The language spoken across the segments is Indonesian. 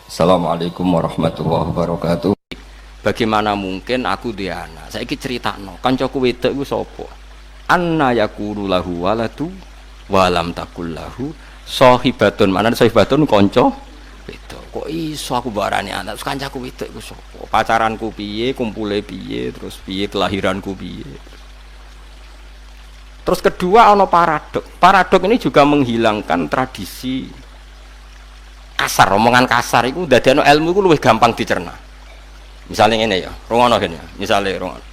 Assalamualaikum warahmatullahi wabarakatuh. Bagaimana mungkin aku dia anak? Saiki critakno, kancaku wedok iku sapa? Anna yakulu lahu waladu wa lam takul lahu sahibatun. Manane sahibatun kanca wedok. Kok iso aku barani anak? Terus kancaku wedok iku sapa? Pacaranku piye, kumpule piye, terus piye kelahiranku piye. Terus kedua ana paradok. Paradok ini juga menghilangkan tradisi kasar, omongan kasar itu dadekno ilmu iku luwih gampang dicerna. Misalnya ngene ya, rungono ngene. Misale rungono.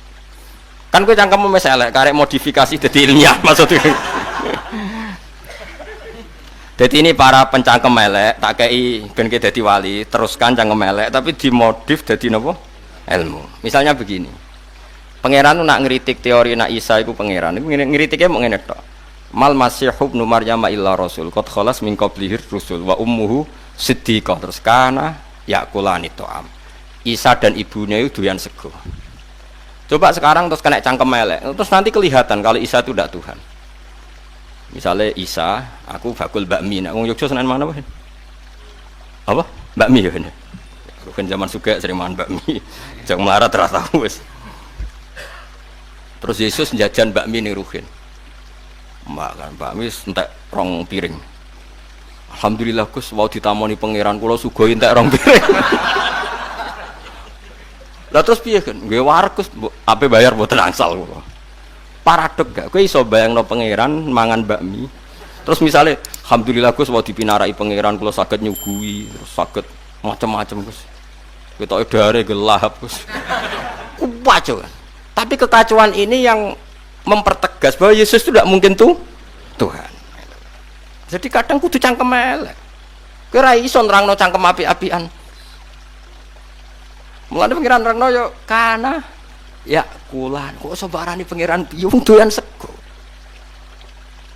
Kan kowe cangkemmu wis elek, karek modifikasi dadi ilmiah maksudnya. Jadi ini para pencangkem elek tak kei ben ke dadi wali, teruskan cangkem elek tapi dimodif dadi napa? Ilmu. Misalnya begini. Pangeran nak ngritik teori nak Isa iku pangeran. Iku ngritike mung ngene tok. Mal Masih ibnu Maryam illa rasul qad khalas min qablihi rusul wa ummuhu siddiqah, terus kana yakulani to'am. Isa dan ibunya itu doyan sego. Coba sekarang terus kena cangkem elek, terus nanti kelihatan kalau Isa itu tidak Tuhan. Misalnya Isa, aku bakul bakmi, nak wong Yogyo Senen mana wae? Apa? Bakmi ya ini. Kan zaman suka sering makan bakmi. Jangan melarat terasa wis. Terus Yesus jajan bakmi ning Ruhin. Makan bakmi entek rong piring. Alhamdulillah Gus, mau ditamoni pangeran kula sugih entek rong piring. Lah terus piye kan? Nggih warkus ape bayar mboten angsal kula. Paradok gak? Kowe iso bayangno pangeran mangan bakmi. Terus misale alhamdulillah Gus mau dipinarai pangeran kula saged nyuguhi, terus saged macam-macam Gus. Ketoke dare gelap Gus. Kuwaco kan. Tapi kekacauan ini yang mempertegas bahwa Yesus itu tidak mungkin Tuhan. Jadi kadang kudu cangkem elek. Kira iso nerangno cangkem api-apian. Mulane pengiran nerangno yo kana ya kulan. Kok iso barani pengiran piye doyan sego.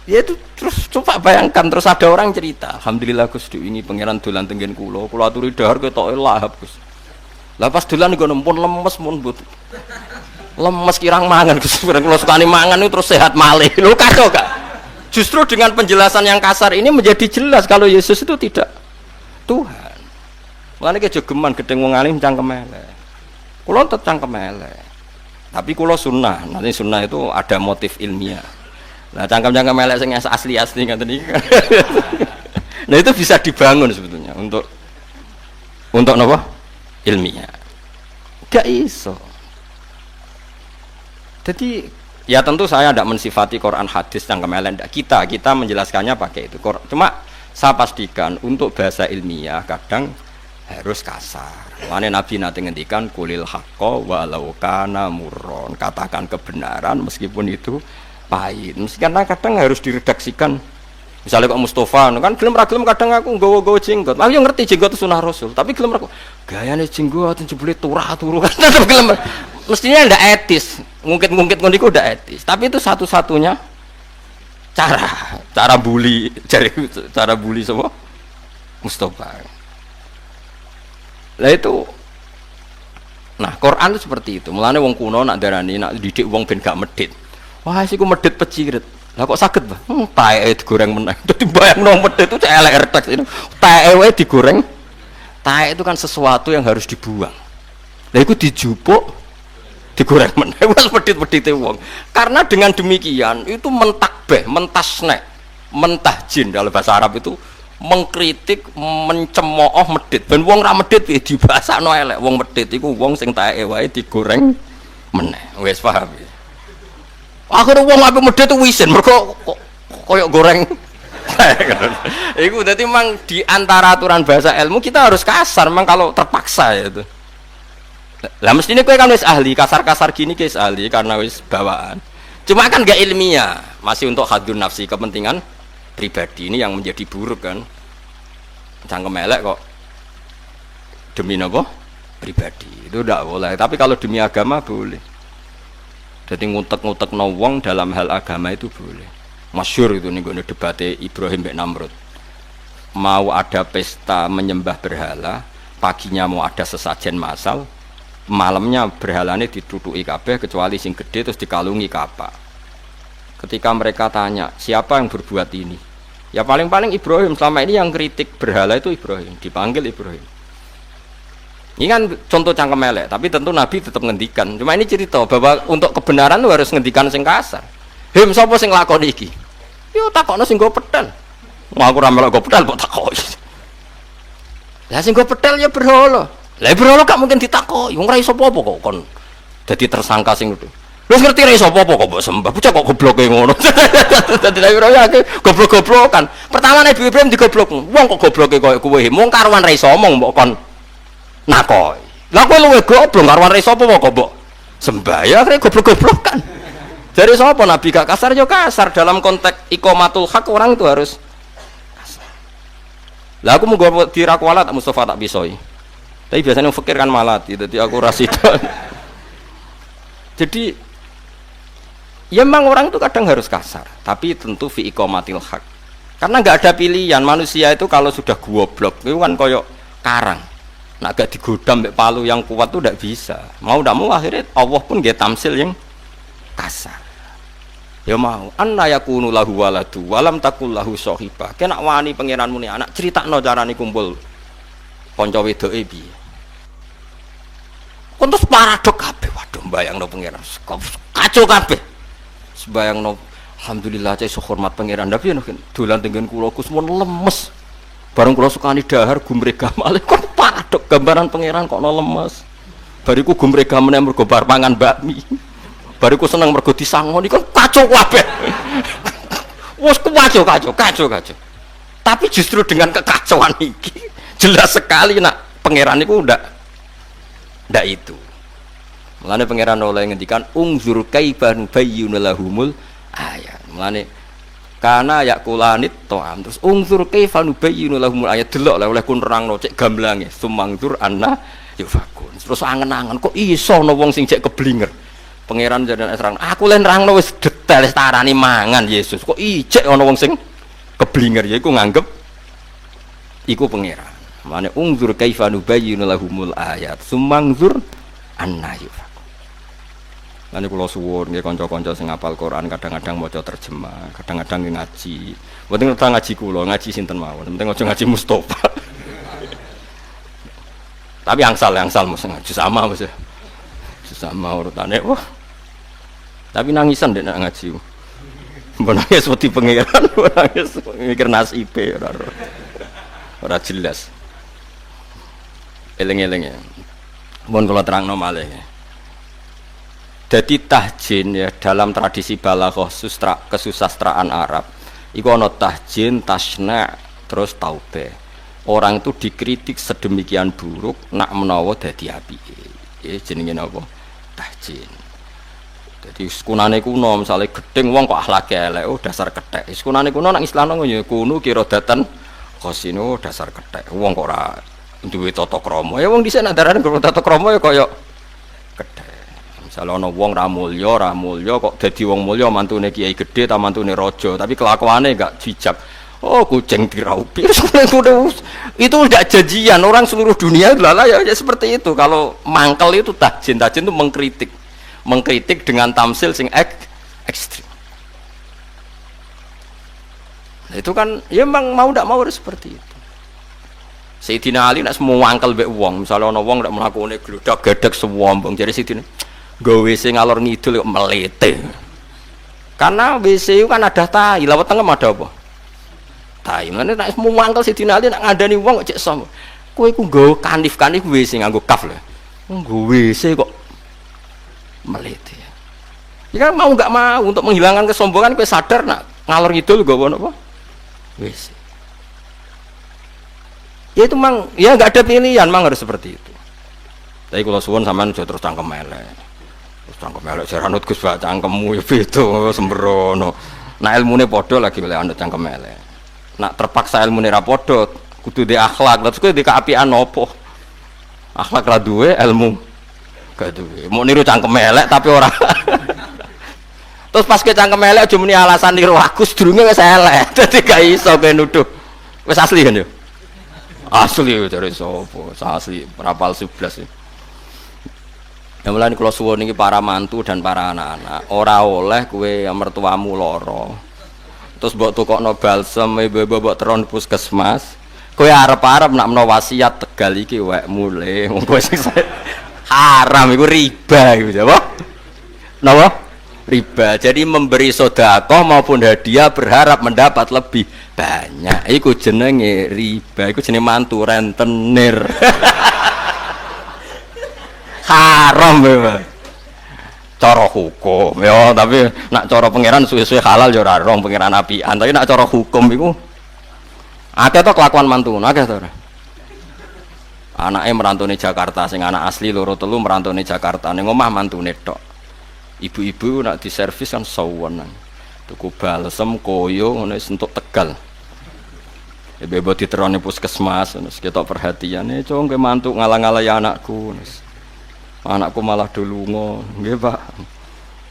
Ya itu terus coba bayangkan terus ada orang cerita, alhamdulillah Gus diwingi pengiran dolan tenggen kula aturi dahar ketoke lahap Gus. Lah pas dolan nggo nempun lemes mun but. Lemes kirang mangan Gus, kula sukani mangan itu terus sehat malih. Lho kado gak? Justru dengan penjelasan yang kasar ini menjadi jelas kalau Yesus itu tidak Tuhan. Mulane ke jogeman gedeng wong alim cangkem elek. Kula tetep cangkem elek. Tapi kula sunnah. Nanti sunnah itu ada motif ilmiah. Nah, cangkem-cangkem elek sing asli-asli ngoten iki. Nah, itu bisa dibangun sebetulnya untuk napa? Ilmiah. Gak iso. Jadi ya tentu saya tidak mensifati Quran hadis yang kemelek. Kita menjelaskannya pakai itu. Cuma saya pastikan untuk bahasa ilmiah kadang harus kasar. Makanya Nabi nanti ngendikan kulil haqqo walau kana murron. Katakan kebenaran meskipun itu pahit. Karena kadang harus diredaksikan. Misalnya kok Mustafa, kan gelem kadang aku nggawa-nggawa jenggot. Aku yang ngerti jenggot itu sunah Rasul, tapi gelem aku gayane jenggot jebule turah-turu kan tetep gelem. Mestinya ndak etis, ngungkit-ngungkit ngono udah etis. Tapi itu satu-satunya cara bully, cara bully semua Mustafa. Lah itu, nah Quran itu seperti itu. Mulane wong kuno nak darani nak didik wong ben gak medit. Wah siku medit pecirit. Lah kok saged, Bah? Tae digoreng meneh. Dadi bayangno medit itu elek retek itu. Tae wae digoreng. Tae itu kan sesuatu yang harus dibuang. Lah iku dijupuk digoreng meneh wis medit-medite wong. Karena dengan demikian itu mentakbeh, mentasnek, mentahjin dalam bahasa Arab itu mengkritik, mencemooh medit. Ben wong ra medit piye dibasakno elek. Wong medit iku wong sing tae wae digoreng meneh. Wis paham ya? Akhirnya wong ape medit itu wisin mergo koyok goreng. Iku dadi memang di antara aturan bahasa ilmu kita harus kasar memang kalau terpaksa ya itu. Lah mestine kowe kan wis ahli, kasar-kasar gini wis ahli karena wis bawaan. Cuma kan gak ilmiah, masih untuk hadun nafsi, kepentingan pribadi ini yang menjadi buruk kan. Cangkem elek kok demi napa? Pribadi. Itu ndak boleh, tapi kalau demi agama boleh. Jadi ngutek-ngutek wong dalam hal agama itu boleh. Masyhur itu nih gue debatnya Ibrahim bin Namrud. Mau ada pesta menyembah berhala, paginya mau ada sesajen massal, malamnya berhalanya ditutuki kabeh kecuali sing gede terus dikalungi kapak. Ketika mereka tanya siapa yang berbuat ini, ya paling-paling Ibrahim. Selama ini yang kritik berhala itu Ibrahim, dipanggil Ibrahim. Ini kan contoh cangkem elek, tapi tentu Nabi tetap ngendikan. Cuma ini cerita bahwa untuk kebenaran lu harus ngendikan sing kasar. Him sapa sing lakoni iki? Yo takokno sing go pedal. Mau aku ra melok go pedal kok takoki. Lah sing go pedal ya berhala. Lah berhala gak mungkin ditakoki. Wong ra iso apa-apa kok kon dadi tersangka sing itu. Wis ngerti ra iso apa-apa kok mbok sembah. Bocah kok gobloke ngono. Dadi lha ora akeh goblok-goblokan. Pertamane Nabi Ibrahim digoblok. Wong kok gobloke koyo kowe. Mung karuan ra iso omong mbok kon nakoi. Lah kowe luwe goblok karuan ra iso apa kok mbok sembah. Ya akhire goblok-goblokan. Dari sapa Nabi gak kasar yo kasar dalam konteks iqamatul haq orang itu harus kasar. Lah aku mau diraku alat Mustafa tak bisoi. Tapi biasanya fakir kan malat, jadi aku rasida. Jadi ya memang orang itu kadang harus kasar, tapi tentu fi iqamatil haq. Karena nggak ada pilihan manusia itu kalau sudah goblok itu kan koyok karang. Nah gak digoda mbek palu yang kuat tuh tidak bisa. Mau tidak mau akhirnya Allah pun nggih tamsil yang kasar. Ya mau anna yakunu lahu waladu walam takul lahu sahibah. Kena wani pangeranmu ni anak critakno carane kumpul kanca wedoke piye. Kon terus paradok kabeh. Waduh mbayangno pangeran. Kacau kabeh. Sembayangno alhamdulillah cek iso hormat pangeran. Tapi yen dolan tenggen kula Gus mun lemes. Bareng kula sukani dahar gumregah malih kok paradok gambaran pangeran kok lemes. Bariku gumregah meneh mergo bar pangan bakmi. Bariku seneng mergo disangoni kan kacau kabeh. Wes kacau. Tapi justru dengan kekacauan iki jelas sekali nak pangeran itu ndak itu. Mulane pangeran oleh ngendikan ungzur kaifa nubayyinu lahumul ayat. Mulane kana yakulanit ta'am terus ungzur kaifa nubayyinu lahumul ayat delok oleh kun nerangno cek gamblange sumangzur anna yufakun. Terus angen-angen kok iso ana wong sing cek keblinger. Pangeran jaran esrang aku len nerangno wis detail tarani mangan Yesus kok ijek ana wong sing keblinger ya iku nganggep iku pangeran. Mane ungzur kaifa nubayyinu lahumul ayat sumangzur anna yufakun. Lan kula suwun nggih kanca-kanca sing hafal Quran kadang-kadang maca terjemah, kadang-kadang ngaji. Mboten ngerti ngaji kula, ngaji sinten mawon. Penting aja ngaji Mustofa. Tapi angsal mesti ngaji sama mesti. Sama urutane wah. Tapi nangisan dek nak ngaji. Mbok nangis wedi pangeran, nangis mikir nasibe ora jelas. Eling-eling ya. Mun kula terangno malih. Jadi tahjin ya dalam tradisi balaghah kesusastraan Arab. Iku ana tahjin, tasna, terus taubeh. Orang itu dikritik sedemikian buruk nak menawa dadi apike. Jenenge napa? Tahjin. Jadi sekunane kuno misalnya gedeng wong kok akhlake elek dasar kethek. Sekunane kuno nang Islam ya kuno kira datan khosino dasar kethek. Wong kok ora duwe tata krama. Ya wong dhisik nak darane tata krama ya kaya kethek. Misalnya ana wong ra mulya kok dadi wong mulya mantune kiai gedhe ta mantune raja, tapi kelakuane enggak jijak. Oh kucing diraupi. Itu udah janjian orang seluruh dunia lala ya seperti itu. Kalau mangkel itu tahjin itu mengkritik dengan tamsil sing ekstrim. Nah, itu kan ya memang mau tidak mau harus seperti itu. Sayyidina Ali nak semua mangkel mbek wong, misalnya ana wong ndak mlakune glodak gedek sewombong jadi Sayyidina gawe WC ngalor ngidul kok melete. Karena WC itu kan ada tai, lawat tengah ada apa? Tai. Mane nek semua mangkel Sayyidina Ali nak ngandani wong kok cek som. Kowe iku nggo kanif-kanif WC nganggo kaf lho. Nggo WC kok melete. Ya kan mau enggak mau untuk menghilangkan kesombongan kowe sadar nak ngalor ngidul nggawa apa? WC. Ya itu mang ya enggak ada pilihan, mang harus seperti itu. Tapi kalau suwun sampean aja terus cangkem elek. Terus cangkem elek jaranut Gus bak cangkemmu ya beda sembrono. Nah ilmune padha lagi oleh anut cangkem elek. Nak terpaksa ilmune ra padha kudu di akhlak, terus kowe di keapian opo? Akhlak ra duwe, ilmu gak duwe. Mau niru cangkem elek tapi ora. Terus pas ke cangkem elek aja muni alasan niru aku sedurunge wis elek. Dadi gak iso kowe nuduh. Wis asli kan yo? Asli dari sapa? Asli rapal 11 ya. Ya mulane kula suwun iki para mantu dan para anak-anak, ora oleh kowe mertuamu lara. Terus mbok tukokno balsem, ibu-ibu mbok teron puskesmas, Kowe arep-arep nak menawa wasiat Tegal iki wek mule wong kowe sing haram iku riba iku apa? Napa? Riba. Jadi memberi sedekah maupun hadiah berharap mendapat lebih banyak. Iku jenenge riba. Iku jenenge mantu rentenir. Haram ya. Cara hukum ya, tapi nak cara pangeran suwe-suwe halal ya ora rong pangeran apian, tapi nak cara hukum iku akeh to kelakuan mantu, akeh to ora. Anake merantune Jakarta sing anak asli loro telu merantune Jakarta ning omah mantune tok. Ibu-ibu nak diservis kan sawenan. Tuku balsem koyo ngono wis entuk Tegal. Ya bebo diterone puskesmas ngono ketok perhatiane, "Cung ke mantu ngalang-alangi anakku." Anakku malah dolunga, nggih Pak.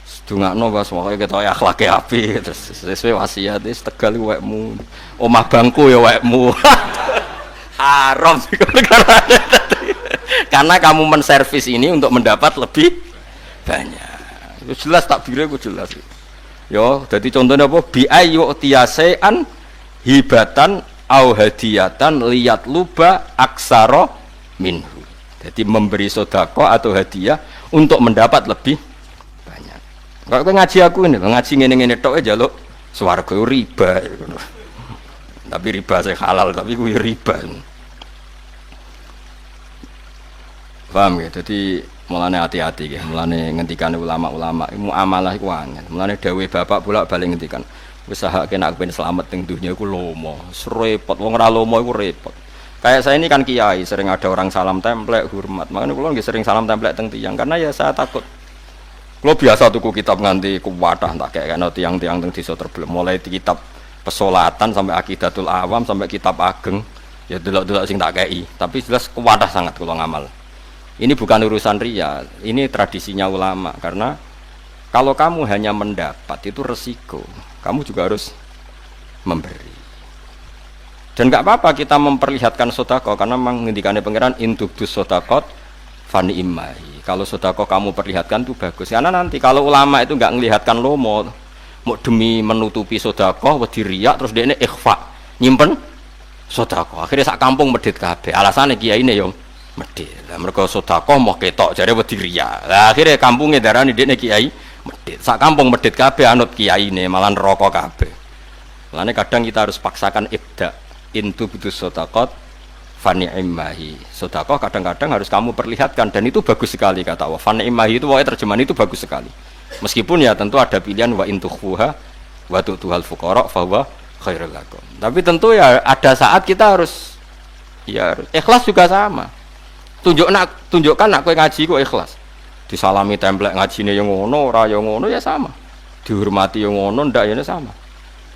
Sedungakno Mas pokoke ketok akhlake apik terus sesuai wasiat wis Tegal wekmu. Omah bangku ya wekmu. Haram karena kamu menservis ini untuk mendapat lebih banyak. Itu jelas takbire ku jelas. Yo, dadi contohnya apa? Bi ayu tiyasean hibatan au hadiyatan liyat luba aksara minhu. Jadi memberi sedekah atau hadiah untuk mendapat lebih banyak. Kalau kowe ngaji aku ini, ngaji ngene-ngene tok ae njaluk swarga riba. Tapi riba sing halal, tapi kuwi riba. Paham ya? Jadi mulane hati-hati ya, mulane ngendikane ulama-ulama muamalah iku angel. Mulane dawuh bapak bolak-balik ngendikan, usahake nek ben slamet ning dunya iku lomo, repot wong ora lomo iku repot. Kayak saya ini kan kiai, sering ada orang salam templek, hormat. Makanya kula nggih sering salam templek teng tiyang karena ya saya takut. Kula biasa tuku kitab nganti kuwadah tak kayak ana tiyang-tiyang teng desa terbelem, mulai di kitab pesolatan sampai Aqidatul Awam sampai kitab ageng. Ya delok-delok sing tak kei, tapi jelas kuwadah sangat kula ngamal. Ini bukan urusan ria, ini tradisinya ulama karena kalau kamu hanya mendapat itu resiko. Kamu juga harus memberi. Dan enggak apa-apa kita memperlihatkan sedekah karena memang ngendikane pangeran intubdus sedaqat fani immahi. Kalau sedekah kamu perlihatkan itu bagus. Karena nanti kalau ulama itu enggak melihatkan lomo mau demi menutupi sedekah wedi riya terus dekne ikhfa, nyimpen sedekah. Akhirnya sak kampung medhit kabeh. Alasane kiyaine yo medhit. Lah mergo sedekah mau ketok jare wedi riya. Lah akhirnya kampunge darani dekne kiai medhit. Sak kampung medhit kabeh anut kiyaine malah neraka kabeh. Mulane kadang kita harus paksakan ibda intu butuh sedekah fani'imahi. Sedekah kadang-kadang harus kamu perlihatkan dan itu bagus sekali kata Allah. Fani'imahi itu pokoknya terjemahan itu bagus sekali. Meskipun ya tentu ada pilihan wa intukhfuha wa tu'tuhal fuqara fa huwa khairul lakum. Tapi tentu ya ada saat kita harus ya ikhlas juga sama. Tunjukkan nak kowe ngaji kok ikhlas. Disalami templek ngajine yang ngono, ora yang ngono ya sama. Dihormati yang ngono ndak ya sama.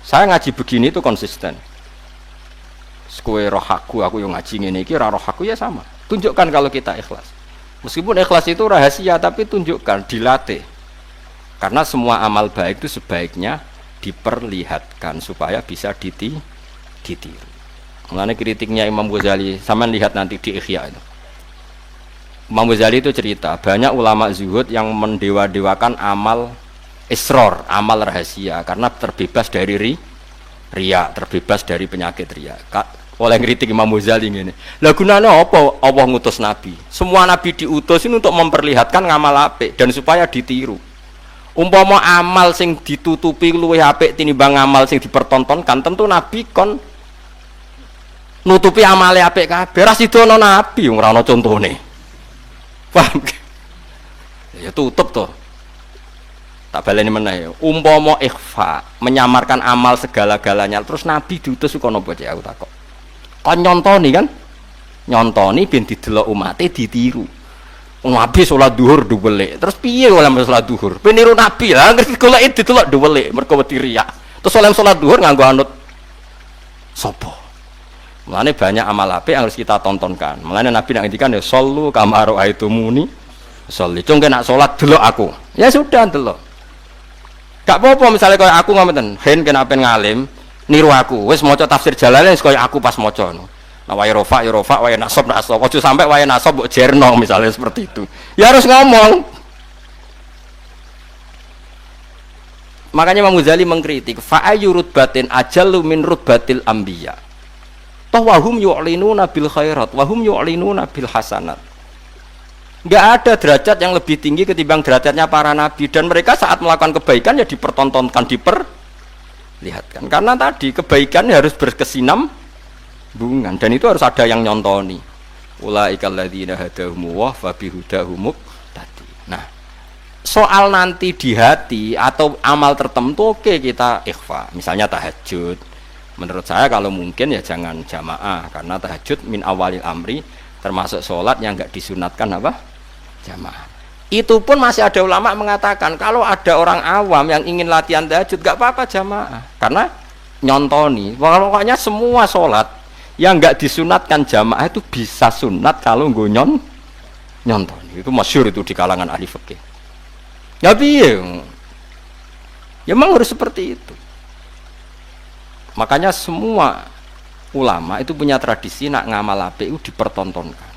Saya ngaji begini itu konsisten. Kowe roh aku yang ngaji ngene iki ora roh aku ya sama. Tunjukkan kalau kita ikhlas. Meskipun ikhlas itu rahasia tapi tunjukkan, dilatih. Karena semua amal baik itu sebaiknya diperlihatkan supaya bisa ditiru. Mulane kritiknya Imam Ghazali, sampean lihat nanti di Ihya itu. Imam Ghazali itu cerita, banyak ulama zuhud yang mendewa-dewakan amal isror, amal rahasia karena terbebas dari riya, terbebas dari penyakit riya. Oleh kritik Imam Ghazali ngene. Lah gunane apa Allah ngutus nabi? Semua nabi diutus ini untuk memperlihatkan ngamal apik dan supaya ditiru. Umpama amal sing ditutupi luwih apik tinimbang amal sing dipertontonkan, tentu nabi kon nutupi amale apik kabeh. Ra sidono nabi wong ora ana contone. Paham? Ya tutup to. Tak baleni meneh. Umpama ikhfa, menyamarkan amal segala-galanya, terus nabi diutus kok napa cek aku takok. Kon nyontoni kan? Nyontoni ben didelok umate ditiru. Nabi salat zuhur dhuwelek. Terus piye oleh salat zuhur? Ben niru nabi lah, ngerti golek didelok dhuwelek mergo wedi riya. Terus oleh salat zuhur nganggo anut sapa? Mulane banyak amal apik yang harus kita tontonkan. Mulane nabi nak ngendikan ya sallu kama ra'aitumuni sholli. Cung nak salat delok aku. Ya sudah delok. Gak apa-apa misalnya kaya aku ngomongin hen kena pen ngalim niru aku wis maca tafsir Jalalain kaya aku pas maca no. Nah wae rofa wae nasab aja sampai wae nasab mbok jerno misalnya seperti itu ya harus ngomong. Makanya Imam Ghazali mengkritik fa ayyurut batin ajallu min rutbatil anbiya. Toh wahum yu'linuna bil khairat, wahum yu'linuna bil hasanat. Enggak ada derajat yang lebih tinggi ketimbang derajatnya para nabi, dan mereka saat melakukan kebaikan ya dipertontonkan, diperlihatkan. Karena tadi kebaikan harus berkesinambungan, dan itu harus ada yang nyontoni. Ulaikal ladzina hadahumullah fa bihudahum muqtadi. Nah, soal nanti di hati atau amal tertentu oke kita ikhfa. Misalnya tahajud. Menurut saya kalau mungkin ya jangan jamaah, karena tahajud min awalil amri termasuk sholat yang enggak disunatkan apa? Jamaah. Itu pun masih ada ulama mengatakan kalau ada orang awam yang ingin latihan tahajud enggak apa-apa jamaah, karena nyontoni. Pokoknya semua sholat yang enggak disunatkan jamaah itu bisa sunat kalau nggo nyontoni. Itu masyhur itu di kalangan ahli fikih. Ya piye? Ya memang harus seperti itu. Makanya semua ulama itu punya tradisi nak ngamal apik itu dipertontonkan.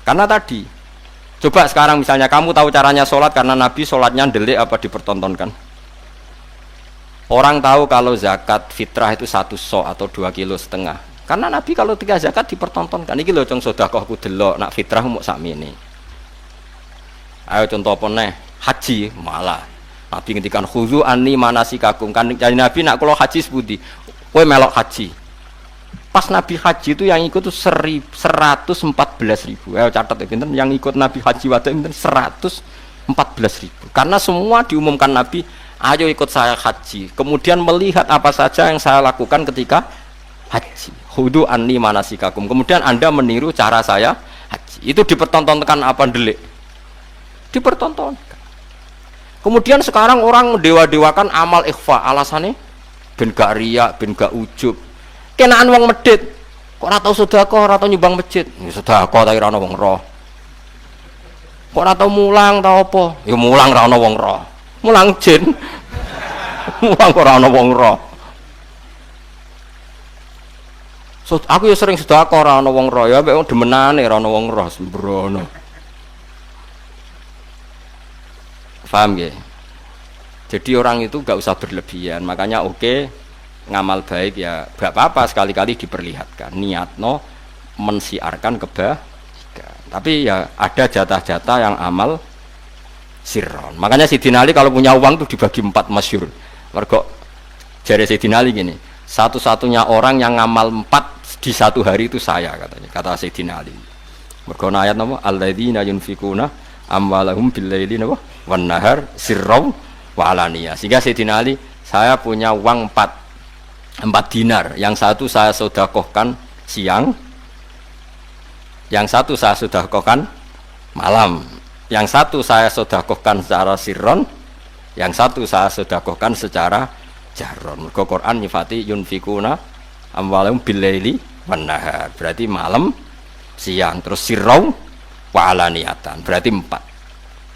Karena tadi, coba sekarang misalnya kamu tahu caranya sholat karena Nabi sholatnya ndelik apa dipertontonkan? Orang tahu kalau zakat fitrah itu 1 so atau 2,5 kilo. Karena Nabi kalau 3 zakat dipertontonkan. Iki lho cung sedekahku delok nak fitrah muk sakmene. Ayo contoh apa neh? Haji malah. Nabi ngendikan khudzu anni manasikakum. Kan Nabi nak kula haji sepundi? Kowe melok haji. Pas Nabi haji itu yang ikut tuh 114.000. Ayo catat ya pinten yang ikut Nabi haji wadah pinten 114.000. Karena semua diumumkan Nabi, ayo ikut saya haji. Kemudian melihat apa saja yang saya lakukan ketika haji. Khudzu anni manasikakum. Kemudian Anda meniru cara saya haji. Itu dipertontonkan apa ndelik? Dipertontonkan. Kemudian sekarang orang mendewa-dewakan amal ikhfa, alasannya ben gak riya, ben gak ujub. Kenaan wong medhit, kok ora tau sedekah, ora tau nyumbang masjid. Ya sedekah ta ora ana wong roh. Kok ora tau mulang ta apa? Ya mulang ora ana wong roh. Mulang jin. Mulang ora ana wong roh. So, aku ya sering sedekah ora ana wong roh, ya mek demenane ora ana wong roh sembrono. Paham ya? Jadi orang itu gak usah berlebihan. Makanya oke, ngamal baik ya gak apa-apa sekali-kali diperlihatkan. Niatno mensiarkan kebaikan. Tapi ya ada jatah-jatah yang amal sirron. Makanya Sayyidina Ali kalau punya uang tuh dibagi 4 masyhur. Mergo jare Sayyidina Ali gini, satu-satunya orang yang ngamal 4 di satu hari itu saya katanya. Kata Sayyidina Ali. Mergo ayat napa? Alladzina yunfikuna amwalahum bil-laili napa? Wan nahar sirron wa alaniyah. Sehingga Sayyidina Ali, saya punya uang 4 dinar. Yang satu saya sedekahkan siang, yang satu saya sedekahkan malam, yang satu saya sedekahkan secara sirron, yang satu saya sedekahkan secara jahron. Mergo Quran nyifati yunfikuna amwalahum bil-laili wan nahar. Berarti malam, siang, terus sirron wa alaniyatan. Berarti 4.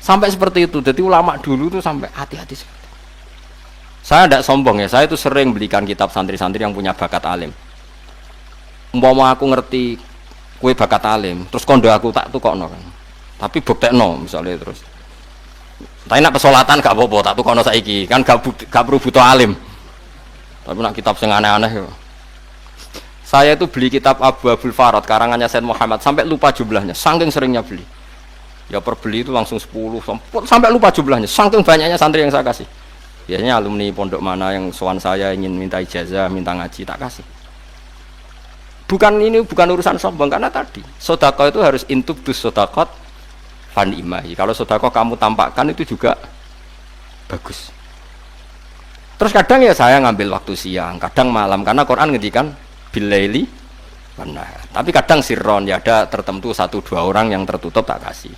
Sampai seperti itu. Jadi ulama dulu tuh sampai hati-hati sekali. Saya tidak sombong ya, saya itu sering belikan kitab santri-santri yang punya bakat alim. Umpama aku ngerti kue bakat alim, terus kondo aku tak tukokno kan. Tapi buktekno misalnya terus. Tapi nak pesolatan gak apa-apa, tak tukokno saiki kan gak perlu butuh alim. Tapi nak kitab sing aneh-aneh ya. Saya itu beli kitab Abu Abdul Farad karangannya Said Muhammad sampai lupa jumlahnya, saking seringnya beli. Ya perbeli itu langsung 10 sampai lupa jumlahnya, saking banyaknya santri yang saya kasih. Biasanya alumni pondok mana yang sowan saya ingin minta ijazah, minta ngaji, tak kasih. Ini bukan urusan sombong, karena tadi sedekah itu harus intubdus sedekah fanimahi. Kalau sedekah kamu tampakkan itu juga bagus. Terus kadang ya saya ngambil waktu siang, kadang malam, karena Quran ngendikan bilaili benar. Tapi kadang sirron, ya ada tertentu 1-2 orang yang tertutup tak kasih.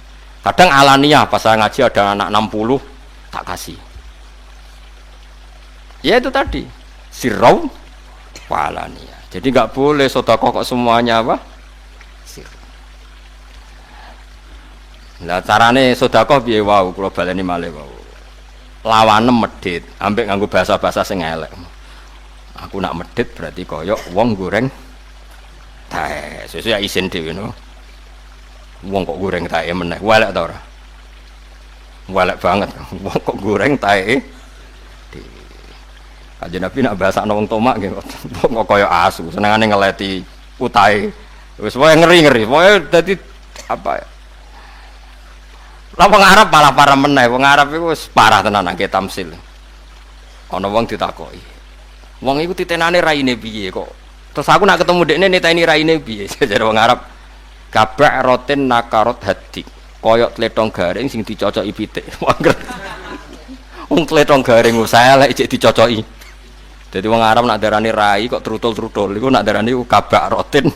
Kadang alaniah, pas saya ngaji ada anak 60 tak kasih. Ya itu tadi sirron wa alaniah. Jadi nggak boleh sedekah kok semuanya apa? Sirron. Lah carane sedekah piye wau kula baleni malih wau. Lawane medhit, ambek nganggo bahasa-bahasa sing elek. Aku nak medhit berarti koyok wong goreng tae. Sesuk ya isin dhewe no. Wong kok goreng tae meneh. Welek ta ora? Welek banget. Wong kok goreng tae. Kanjeng Nabi nak bahasakno wong tomak nggih kok koyok asu, senengane ngeleti utahe. Wis wae ngeri-ngeri. Pokoke dadi apa ya? Lah wong Arab malah parah meneh. Wong Arab iku wis parah tenan nang tamsil. Ana wong ditakoki. Wong iku titenane raine piye kok? Terus aku nak ketemu dekne niteni raine piye? Jare wong Arab kabak rotin nakarot hadi. Koyok tletong garing sing dicocoki pitik. Wong tletong garing usaha elek cek dicocoki. Dadi wong Arab nak darani rai kok trutul-trutul iku nak darani kabak rotin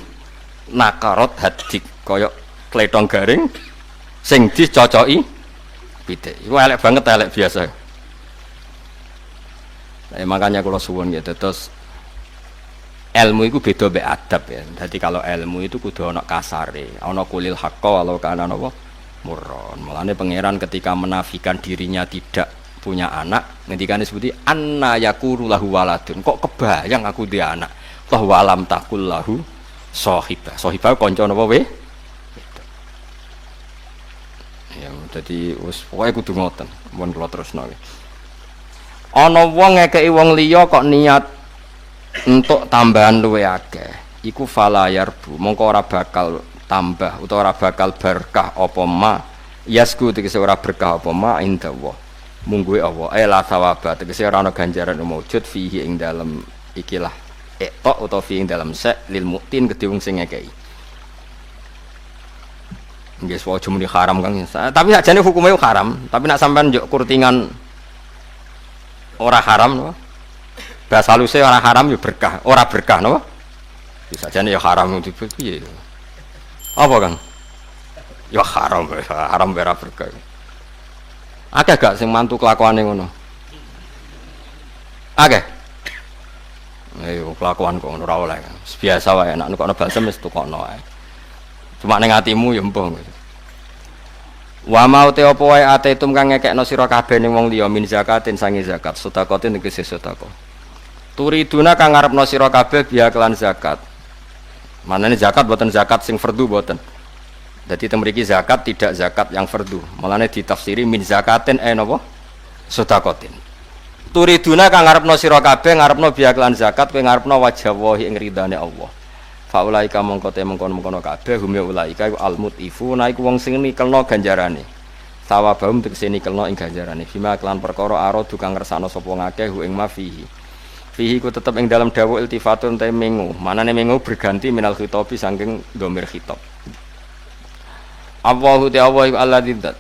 nakarot hadi. Koyok tletong garing sing dicocoki pitik. Iku elek banget, elek biasa. Nah, makanya kalau suwun gitu terus ilmu itu beda be adab ya. Jadi kalau ilmu itu kudu ana kasare, ana kulil haqqo walau kana napa murron. Mulane pangeran ketika menafikan dirinya tidak punya anak, ngendikane seperti anna yakuru lahu waladun. Kok kebayang aku dia anak. Lah walam takul lahu sahibah. Sahibah kanca napa we? Ya, jadi wis pokoke kudu ngoten. Mun kula terusno. Ana wong ngekeki wong liya kok niat untuk tambahan luwe akeh. Iku falayarbu, mongko ora bakal tambah utawa ora bakal berkah apa ma. Yasku tegese ora berkah apa ma indallah. Mungguhe Allah. La sawaba tegese ora ana ganjaran maujud fihi ing dalem ikilah etok utawa fihi ing dalem sek lil muktin kedhe wong sing ngekeki. Nggih wae muni haram Kang. Tapi sakjane hukume haram, tapi nak sampean njuk kurtingan ora haram no. Bahasa halusnya ora haram ya berkah, ora berkah no. Bisa jane ya haram itu piye. Apa Kang? Ya haram ora berkah. Akeh gak sing mantu kelakuane ngono? Akeh. Ayo kelakuan kok ora oleh. Biasa wae nek nukokno balsem wis tukokno ae. Cuma ning atimu ya mbah. Wa mau te apa wae atetum kang ngekekno sira kabeh ning wong liya min zakatin sangi zakat sedekatin tegese sedekah. Turiduna kang ngarepno sira kabeh biya kelan zakat. Manane zakat boten zakat sing fardu boten. Dadi teng mriki zakat tidak zakat yang fardu. Malane ditafsiri min zakatin napa? Sedekatin. Turiduna kang ngarepno sira kabeh ngarepno biya kelan zakat kowe ngarepno wajah wahi ing ridane Allah. Faulaika mongko te mengkono-mengkono kabeh hum ya ulaika iku almutifu naiku wong sing nikelno ganjarane. Sawabahum tegese nikelno ing ganjarane. Bima kelan perkara aro dukang ngersakno sapa ngakeh ing mafihi. Fihi ku tetep ing dalam dawuh iltifatun te mengu. Manane mengu berganti minal khitobi saking dhamir khitab. Allahu ta'ala iku alladzat.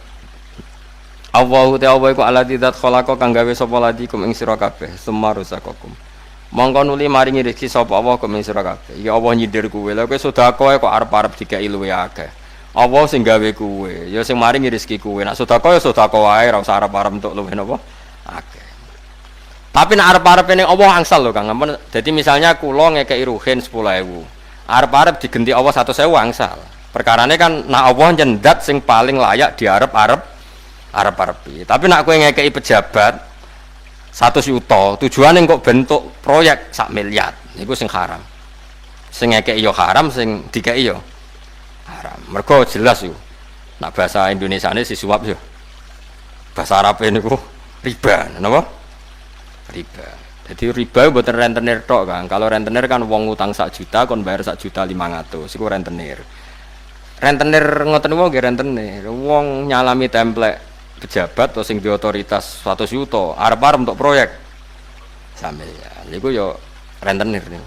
Allahu ta'ala iku alladzat khalaqa kang gawe sapa ladikum ing sira kabeh semarusakum. Mongko nuli maringi rezeki sapa Allah kok ing sira kabeh. Ya Allah nyindir kowe. Lha kowe sedekah kok arep-arep dikai luwe akeh. Allah sing gawe kowe, ya sing maringi rezeki kowe. Nek sedekah ya sedekah wae ora usah arep-arep entuk luwe napa akeh. Tapi nek arep-arep ning Allah angsal lho Kang. Dadi misalnya kula ngekeki ruhin 10.000. Arep-arep digenti Allah 100.000 angsal. Perkarane kan nek Allah nyendat sing paling layak diarep-arepi. Tapi nek kowe ngekeki pejabat 100 juta, tujuane kok bentuk proyek 1 miliar. Niku sing haram. Sing ngekeki yo haram, sing dikeki yo haram. Mergo jelas yo. Nek bahasa Indonesiane si suap yo. Bahasa Arabe niku riba, napa? Riba. Jadi riba mboten rentenir tok, Kang. Kalau rentenir kan wong utang 1 juta kon bayar 1.500.000. Iku rentenir. Rentenir ngoten wae nggih rentenir. Wong nyalami template pejabat atau sing di otoritas 100 juta arep-arep untuk proyek sampe ya niku yo rentenir niku.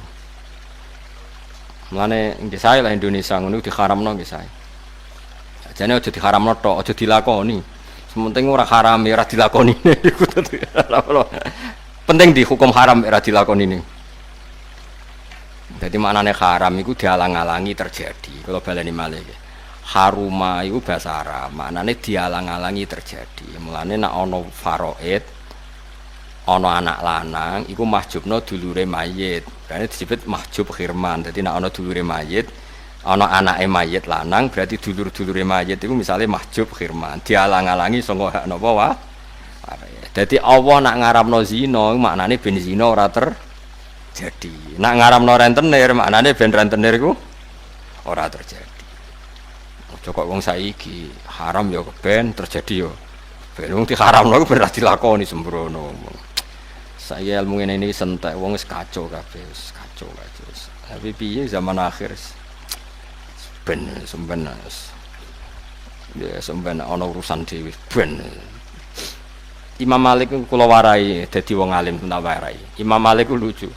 Mulane nggih sae lah Indonesia ngono diharamno nggih sae. Jane aja diharamno tok, aja dilakoni. Sementing ora haram ora dilakoni niku. Penting dihukum haram ora dilakoni niku. Dadi maknane haram iku dialang-alangi terjadi. Kalau baleni malih haruma itu bahasa Arab, maknanya dialang-alangi terjadi. Mulane nek ana faraid, ana anak lanang, iku mahjubno dulure mayit. Karena disebut mahjub khirman. Jadi nek ana dulure mayit, ana anake mayit lanang, berarti dulur-dulure mayit iku misale mahjub khirman. Dialang-alangi sanga hak napa wae. Dadi Allah nak ngaramno zina, maknane ben zina ora terjadi. Nak ngaramno rentenir, maknane ben rentenir iku ora terjadi. Cokok wong saiki haram ya ben terjadi ya. Ben wong diharamno iku ben ra dilakoni sembrono. Saiki ilmu ngene iki sentek wong wis kacau kabeh, wis kacau kabeh. Tapi piye zaman akhir ben semben ya semben ana urusan dhewe ben. Imam Malik kula warai dadi wong alim tak warai. Imam Malik ku lucu.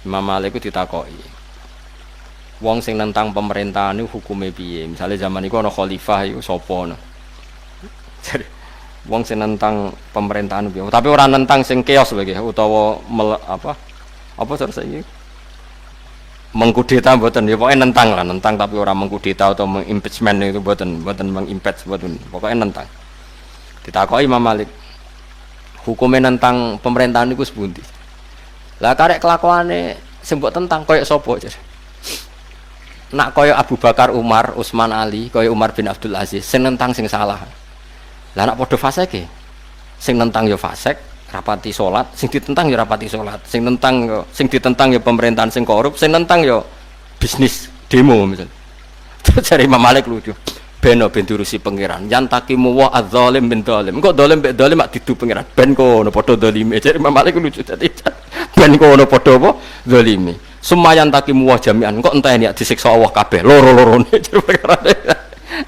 Imam Malik ku ditakoki. Wong sing nentang pemerintahan niku hukume piye? Misale zaman iku ana khalifah iku sapa no. Wong sing nentang pemerintahan piye? Tapi ora nentang sing keos lho utawa apa terus saiki? Mengkudeta mboten ya pokoke nentang lah, nentang tapi ora mengkudeta atau mengimpeachment itu mboten mengimpeach mboten. Pokoke nentang. Ditakoki Imam Malik. Hukume nentang pemerintahan niku sepundi? Lah karek kelakuane sing mbok tentang koyo sapa jar? Nak koyo Abu Bakar, Umar, Utsman, Ali, koyo Umar bin Abdul Aziz sing nentang sing salah. Lah nak padha fasike. Sing nentang ya fasik, rapati salat, sing ditentang ya rapati salat. Sing ditentang ya pemerintahan sing korup, sing nentang ya bisnis demo misal. Terus cari Imam Malik lucu. Beno ben diurusi pangeran. Yan takimu wa adzalim bin zalim. Engko zalim mek zalim mak didu pangeran. Ben kono padha zalime. Cari Imam Malik lucu dadi. Ben kono padha apa? Zalime. Sumayan takimu wa jami'an. Kok enteni disiksa Allah kabeh. Loro-lorone cari pangeran.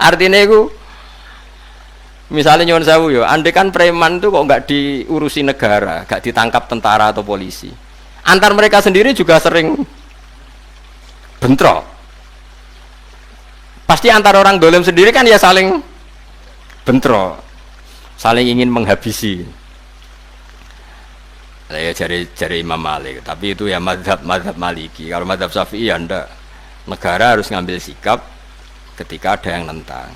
Artine iku misalnya nyuwun sewu ya, andai kan preman itu kok nggak diurusi negara, nggak ditangkap tentara atau polisi, antar mereka sendiri juga sering bentrok. Pasti antar orang dolim sendiri kan ya saling bentrok, saling ingin menghabisi. Ya jari Imam Malik, tapi itu ya mazhab Maliki. Kalau mazhab Syafi'i ya ndak, negara harus ngambil sikap ketika ada yang nentang.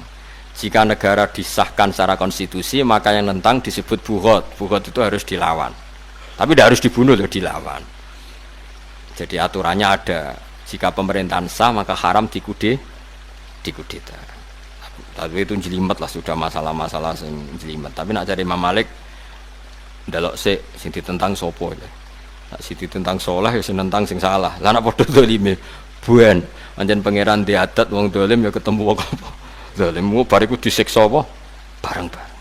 Jika negara disahkan secara konstitusi, maka yang nentang disebut bughot. Bughot itu harus dilawan. Tapi tidak harus dibunuh, loh, dilawan. Jadi aturannya ada. Jika pemerintahan sah, maka haram dikudeta. Tapi itu jelimet lah, sudah masalah-masalah yang jelimet. Tapi nak cari Imam Malik, ndelok sing ditentang sopo ya. Nak sing ditentang soleh, ya sing nentang sing salah. Lah nak padha dolime, buan. Pancen pangeran diadat wong dolim ya ketemu wong apa. Zalimmu bariku disiksa apa? Bareng-bareng.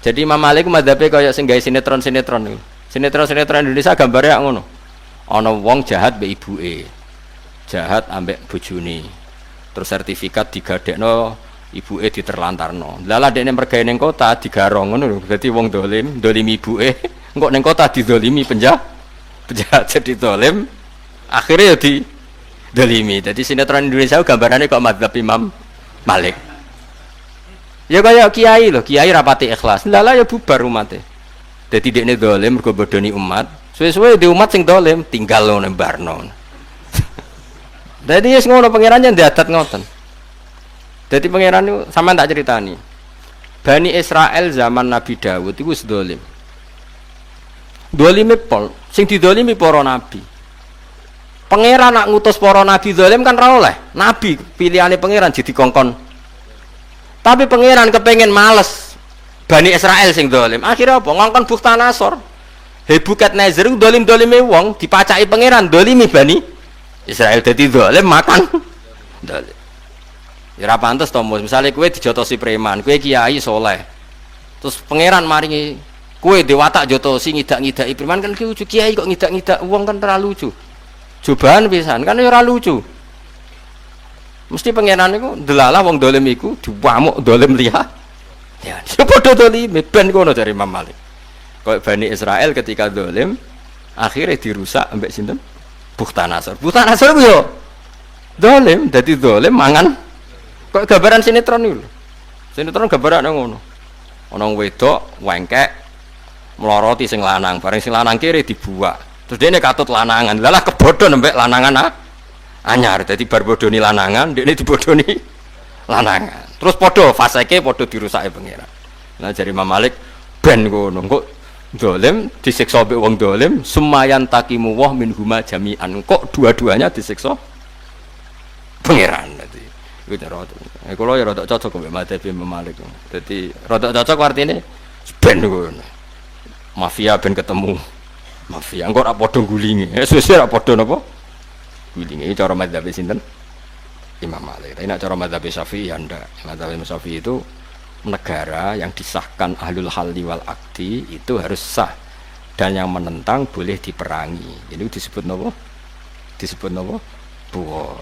Jadi Imam Malik madzhabe kaya sing gawe sinetron niku. Sinetron Indonesia gambare ngono. Ana wong jahat mbek ibuke. Jahat ambek bojone. Terus sertifikat digadekno, ibuke diterlantarno. Lah dekne mergawe ning kota digarong ngono lho. Dadi wong dolim ibuke, engko ning kota didolimi penjahat jadi dolim. Akhirnya ya didolimi. Jadi sinetron Indonesia gambarane kok madzhab Imam Malik. Ya kaya kiai loh, kiai rapati ikhlas. Lala ya bubar umate. Dadi dekne dolim mergo bodoni umat. Suwe-suwe di umat sing dolim tinggal lo nembarno. Dadi wis ngono pangerannya diadat ngoten. Dadi pangeran niku sampean tak critani. Bani Israel zaman Nabi Daud iku wis dolim. Dolime pol, sing didolimi para nabi. Pangeran nak ngutus para nabi zalim kan ra oleh. Nabi pilihane pangeran jadi kongkon. Tapi pangeran kepengen males Bani Israel sing zalim. Akhirnya apa? Ngongkon Bukhtanasor. Hebukat Nazir zalim-zalime wong dipacaki pangeran zalimi Bani Israel dadi zalim makan. Zalim. Ya ora pantes to, misale kowe dijotosi preman, kowe kiai soleh. Terus pangeran maringi kowe dewatak jotosi ngidak-ngidaki preman kan lucu. Kiai kok ngidak-ngidak wong kan ora lucu. Cobaan pisan kan ora lucu. Mesti pangeran niku delalah wong dolim iku diwamuk dolim liya. Ya, padha dolim ben kono dari Imam Malik. Kaya Bani Israel ketika dolim akhirnya dirusak ambek sinten? Bukhtanasor. Bukhtanasor ku yo dolim, dadi dolim mangan. Kok gambaran sinetron niku. Sinetron gambaran ngono. Ana wedok wengkek mloroti sing lanang, bareng sing lanang kiri dibuak. Terus dia katut lanangan, lalah kebodoh nembek lanangan anyar, jadi bar bodoni lanangan, dia dibodoni lanangan. Terus podo faseke podo dirusake pangeran. Nah jadi Imam Malik ben ngono, kok dolim disiksa mbek wong dolim, sumayan takimu wah min huma jami'an. Kok dua-duanya disiksa pangeran tadi. Iku cara itu. Kalau ya rada cocok mbek madzhab Imam Malik. Jadi rada cocok artine ben ngono. Mafia ben ketemu. Mafia engko ora padha gulinge. Sesuk ora padha napa? Gulinge cara madzhab sinten? Imam Malik. Tapi nek cara madzhab Syafi'i ya ndak. Madzhab Syafi'i itu negara yang disahkan ahlul halli wal aqdi itu harus sah dan yang menentang boleh diperangi. Ini disebut nopo? Disebut nopo? Bughah.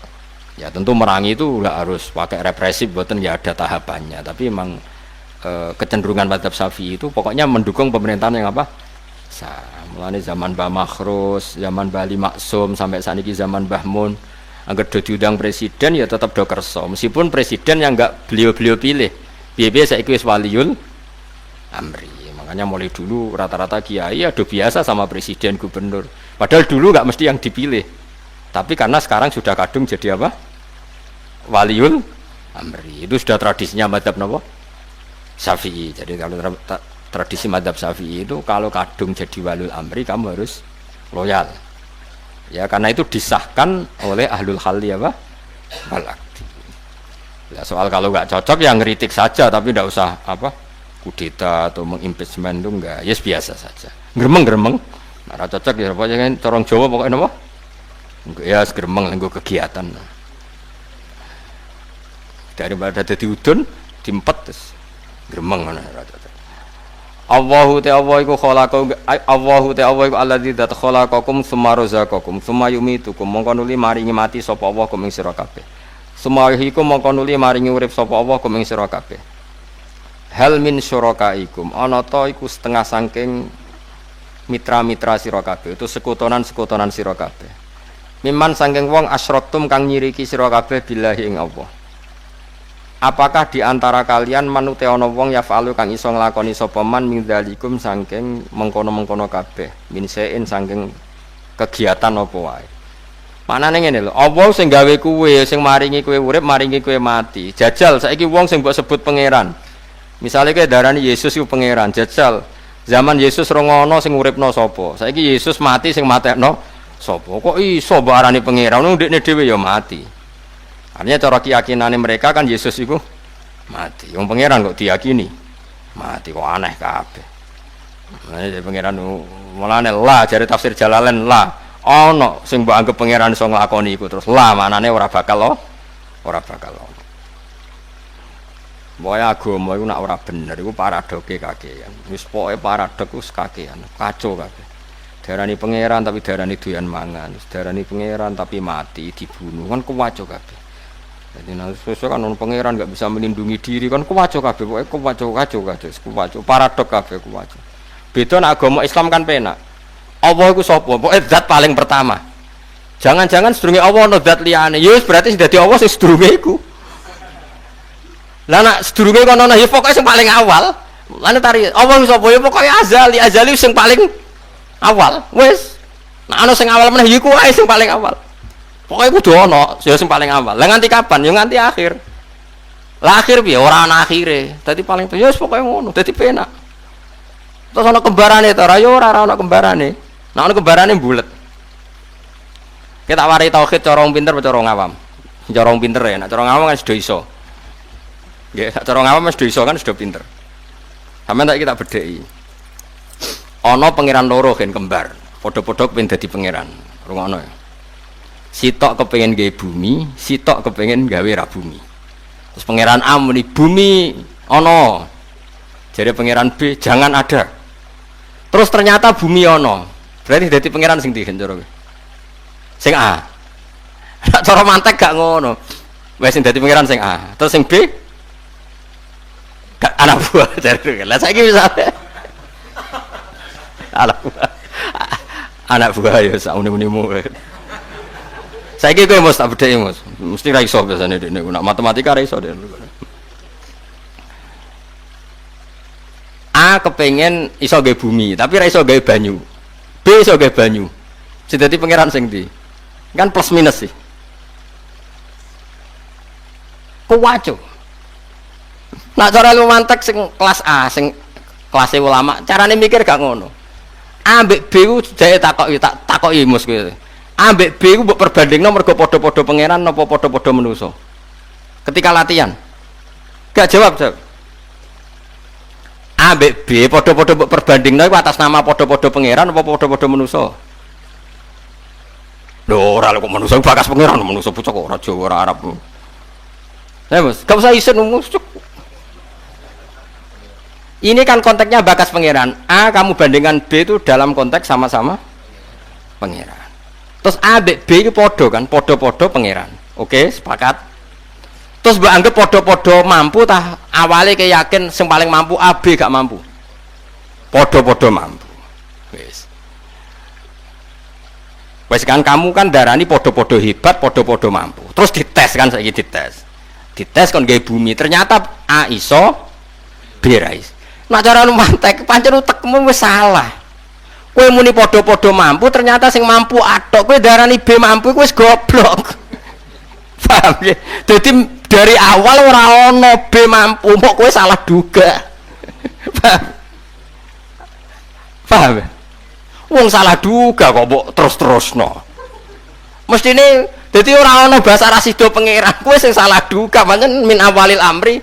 Ya tentu merangi itu nggak harus pakai represif, buatan ya ada tahapannya. Tapi memang kecenderungan madzhab Syafi'i itu pokoknya mendukung pemerintahan yang apa? Mulane zaman Mbah Makhrus, zaman Mbah Ali Maksum sampai saat ini zaman Mbah Mun, agar do diundang presiden ya tetap do kerso. Meskipun presiden yang enggak beliau-beliau pilih. Biaya saya wis waliul amri. Makanya mulai dulu rata-rata kiai ada biasa sama presiden gubernur. Padahal dulu enggak mesti yang dipilih. Tapi karena sekarang sudah kadung jadi apa? Waliul amri. Itu sudah tradisinya madzhab napa? Syafi'i. Jadi kalau tradisi madzhab Syafi'i itu kalau kadung jadi waliul amri kamu harus loyal. Ya karena itu disahkan oleh ahlul halli apa? Balakti. Ya, soal kalau nggak cocok ya ngeritik saja tapi tidak usah apa kudeta atau mengimpeachment itu enggak. Yes biasa saja. Gremeng. Nah cocok ya apa jangan corong Jawa pokoknya apa? Ya gremeng nggo kegiatan. Daripada dadi udun diempet terus gremeng ngono cocok. Allahu ta'ala iku khalaqakum Allahu ta'ala iku alladzi khalaqakum tsumma razaqakum tsumma yumitukum mongko nuli maringi mati sapa Allah kum ing sira kabeh tsumma yuhyikum mongko nuli maringi urip sapa Allah kum ing sira kabeh hal min syurakaikum ana ta iku setengah saking mitra-mitra sira kabeh itu sekutonan-sekutonan sira kabeh mimman saking wong asyraktum kang nyiriki sira kabeh billahi ing Allah. Apakah di antara kalian manute ana wong ya falu kang iso nglakoni sapa man min dzalikum saking mengkono-mengkono kabeh min sein saking kegiatan apa wae. Manane ngene lho, apa sing gawe kuwe, sing maringi kuwe urip, maringi kuwe mati. Jajal saiki wong sing mbok sebut pangeran. Misale kowe darani Yesus iku pangeran, jajal zaman Yesus rongono sing uripno sapa? Saiki Yesus mati sing matekno sapa? Kok iso mbok arani pangeran? Ndekne dhewe ya mati. Artinya cara keyakinannya mereka kan Yesus itu mati. Yang pangeran kok diyakini mati, kok aneh kabeh. Nah, pangeran mulane lah jare tafsir Jalalain lah. Ana sing mbok anggap pangeran iso nglakoni iku terus lah manane ora bakal lo. Boy agama iku nek ora bener iku paradoke kakean. Wis pokoke paradok wis kakean, kacau kabeh. Darani pangeran tapi darani doyan mangan, darani pangeran tapi mati dibunuh kan kewacok kabeh. Jadi sesuai kan pangeran nggak bisa melindungi diri kan kuwaco kabeh pokoke kuwaco paradok kabeh kuwaco. Beda nek agama Islam kan penak. Allah iku sapa? Pokoke zat paling pertama. Jangan-jangan sedurunge Allah ana zat liyane. Ya wis berarti sing dadi Allah sing sedurunge iku. Lah nek sedurunge kono ana ya pokoke sing paling awal. Lan tari Allah iku sapa? Ya pokoke azali sing paling awal. Wis. Nek ana sing awal meneh ya iku wae sing paling awal. Pokoknya kudu ana ya sing paling awal. Lah nganti kapan? Ya nganti akhir. Lah akhir piye? Ora ana akhire. Dadi paling ya wis pokoke ngono, dadi penak. Terus ana kembarane ta ora ya ora ana kembarane. Nek ana kembarane bulet. Kita warai tauhid cara wong pinter apa cara ngawam? Cara wong pinter ya, nek cara ngawam kan sudah iso. Nggih, nek cara ngawam wis sudah iso kan sudah pinter. Sampeyan tak kita bedheki. Ana pangeran loro gen kembar, padha-padha pengen dadi pangeran. Rungokno ya. Sitok kepengen gawe bumi, sitok kepengen gawe ra bumi. Terus pangeran A muni bumi ana. Jadi pangeran B jangan ada. Terus ternyata bumi ana. Berarti dadi pangeran sing ndi cara kowe? Sing A. Nek cara mantek gak ngono. Wes sing dadi pangeran sing A. Terus sing B gak anak buah jare. Lah saiki misale anak buah ya sak muni-munimu. Saiki kowe mesti tak bedheki Mas. Mesti ra iso biasane dekne nek matematika ra iso dekne. A kepengen iso gawe bumi, tapi ra iso gawe banyu. B iso gawe banyu. Sing dadi pangeran sing ndi? Kan plus minus sih. Kuwaco. Nak cara ilmu mantek sing kelas A, sing kelas ulama, carane mikir gak ngono. A mbek B ku jae takoki mus kowe. Ambek B ku mbok perbandingno mergo padha-padha pangeran napa padha-padha manusa. Ketika latihan. Gak jawab. Ambek B padha-padha mbok perbandingno iku atas nama padha-padha pangeran apa padha-padha manusa. Lho ora kok manusa bakas pangeran, manusa pucuk kok ora Jawa ora Arab. Lah Mas, gak usah isin mus. Ini kan konteksnya bakas pangeran. A kamu bandingkan B itu dalam konteks sama-sama pangeran. Terus A B itu podo kan, podo-podo pangeran. Oke, sepakat. Terus mbak anggap podo-podo mampu tah awalnya kayak yakin yang paling mampu A B gak mampu. Podo-podo mampu. Wes kan kamu kan darani podo-podo hebat, podo-podo mampu. Terus dites kan saiki dites. Dites kon gawe bumi. Ternyata A iso, B ra iso. Nak cara mantek pancen utekmu wis salah. Kowe muni podo-podo mampu, ternyata sing mampu atok kowe darani B mampu kowe wis goblok. Paham ya? Jadi dari awal ora ono B mampu, kok kowe salah duga. Paham? Paham ya? Wong salah duga kok mbok terus-terusno. Mestine dadi ora ana bahasa rasido pangeran, kowe sing salah duga, pancen min awalil amri.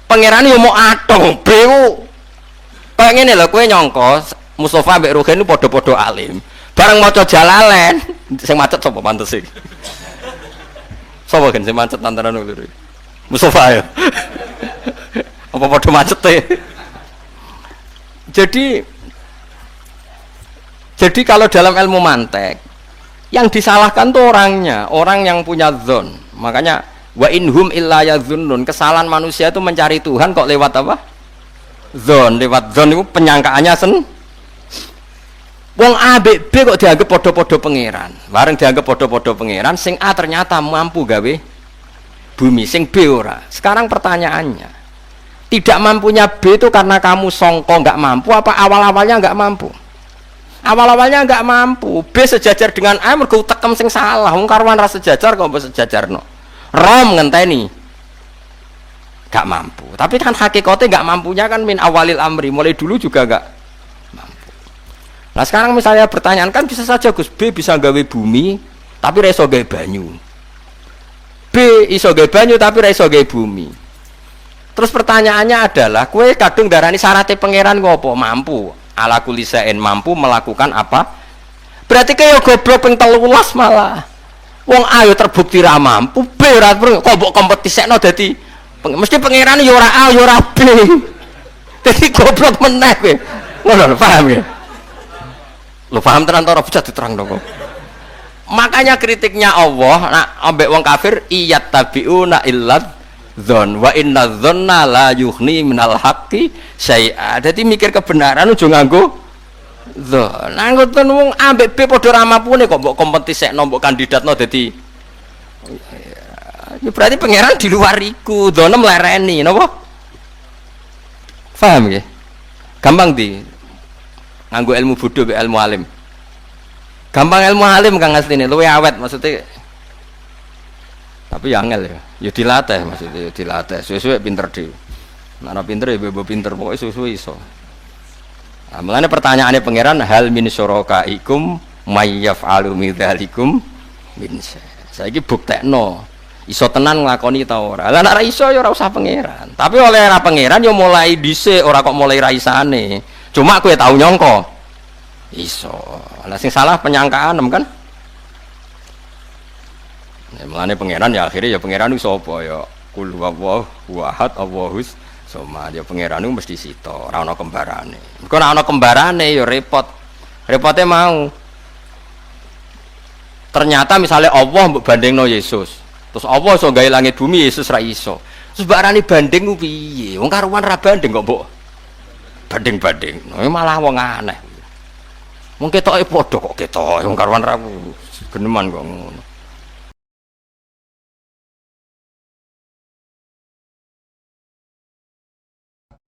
Pangeran yo mau atong, beu. Kayak ngene lho, kowe nyangka Mustofa mbek Rugen padha-padha alim. Bareng maca Jalalain, sing macet sapa pantes iki? Sapa gen sing macet antara loro? Mustofa ya. Apa padha macet e? Jadi kalau dalam ilmu mantek yang disalahkan tuh orangnya, orang yang punya zon. Makanya wa inhum illa yazunnun, kesalahan manusia itu mencari Tuhan kok lewat apa? Zon, lewat zon itu penyangkaannya wong A B B kok dianggap podo-podo pangeran. Bareng dianggap podo-podo pangeran, sing A ternyata mampu gawe bumi, sing B ora. Sekarang pertanyaannya, tidak mampunya B itu karena kamu songko nggak mampu apa awal-awalnya nggak mampu? Awal-awalnya nggak mampu. B sejajar dengan A mergo tekem sing salah. Wong karwan ra sejajar kok mbok sejajarno. Rom ngenteni gak mampu, tapi kan hakikatnya gak mampunya kan min awalil amri, mulai dulu juga gak mampu. Nah sekarang misalnya pertanyaan kan bisa saja Gus, B bisa gawe bumi tapi reso gawe banyu, B iso gawe banyu tapi reso gawe bumi. Terus pertanyaannya adalah kue kadung darani syaratnya pangeran ngopo mampu ala kulisain, mampu melakukan apa? Berarti kayak goblok ping 13 malah. Wong A yo terbukti ra mampu, B ora kok mbok kompetisekno dadi mesti pangeran yo ora A yo ora B. Dadi goblok meneh kowe. Ngono lho, paham ya? Lho paham tenan ora bisa diterangno kok. Makanya kritiknya Allah nak ambek wong kafir iyat tabiuna illat dzon wa inna dzonna la yughni minal haqqi syai'a. Dadi mikir kebenaran ojo nganggo nah ngoten wong ambek B padha ra mampune kok mbok kompetisekno mbok kandidatno dadi ya berarti pangeran di luar iku dzone mlereni napa paham nggih gampang di nganggo ilmu bodho mbek ilmu alim gampang ilmu alim Kang asline luwe awet maksudnya tapi ya angel ya dilatih maksudnya ya dilatih suwe-suwe pinter dhewe nek pinter ya mbok pinter pokoke suwe-suwe iso. Nah, mulanya pertanyaannya pangeran hal min syurakaikum may yaf'alu min dzalikum min saiki buktekno iso tenan nglakoni ta ora. Lah nek ra iso ya ora usah pangeran. Tapi oleh ra pangeran ya mulai dhisik ora kok mulai ra isane. Cuma kowe tau nyangka iso. Lah sing salah penyangkaan kan. Ya mulane pangeran ya akhirnya ya pangeran iso apa ya kul huwallahu ahad Allahus somad ya pangeran itu mesti sito, ora ana kembarane. Mergo nek ana kembarane ya repot. Repote mau. Ternyata misalnya Allah mbok bandingno Yesus. Terus Allah iso gawe langit bumi, Yesus ra iso. Terus barani banding ku piye? Wong karuan ra banding kok mbok banding-banding. Malah wong aneh. Wong ketoke padha kok ketok, wong karuan ra geneman kok ngono.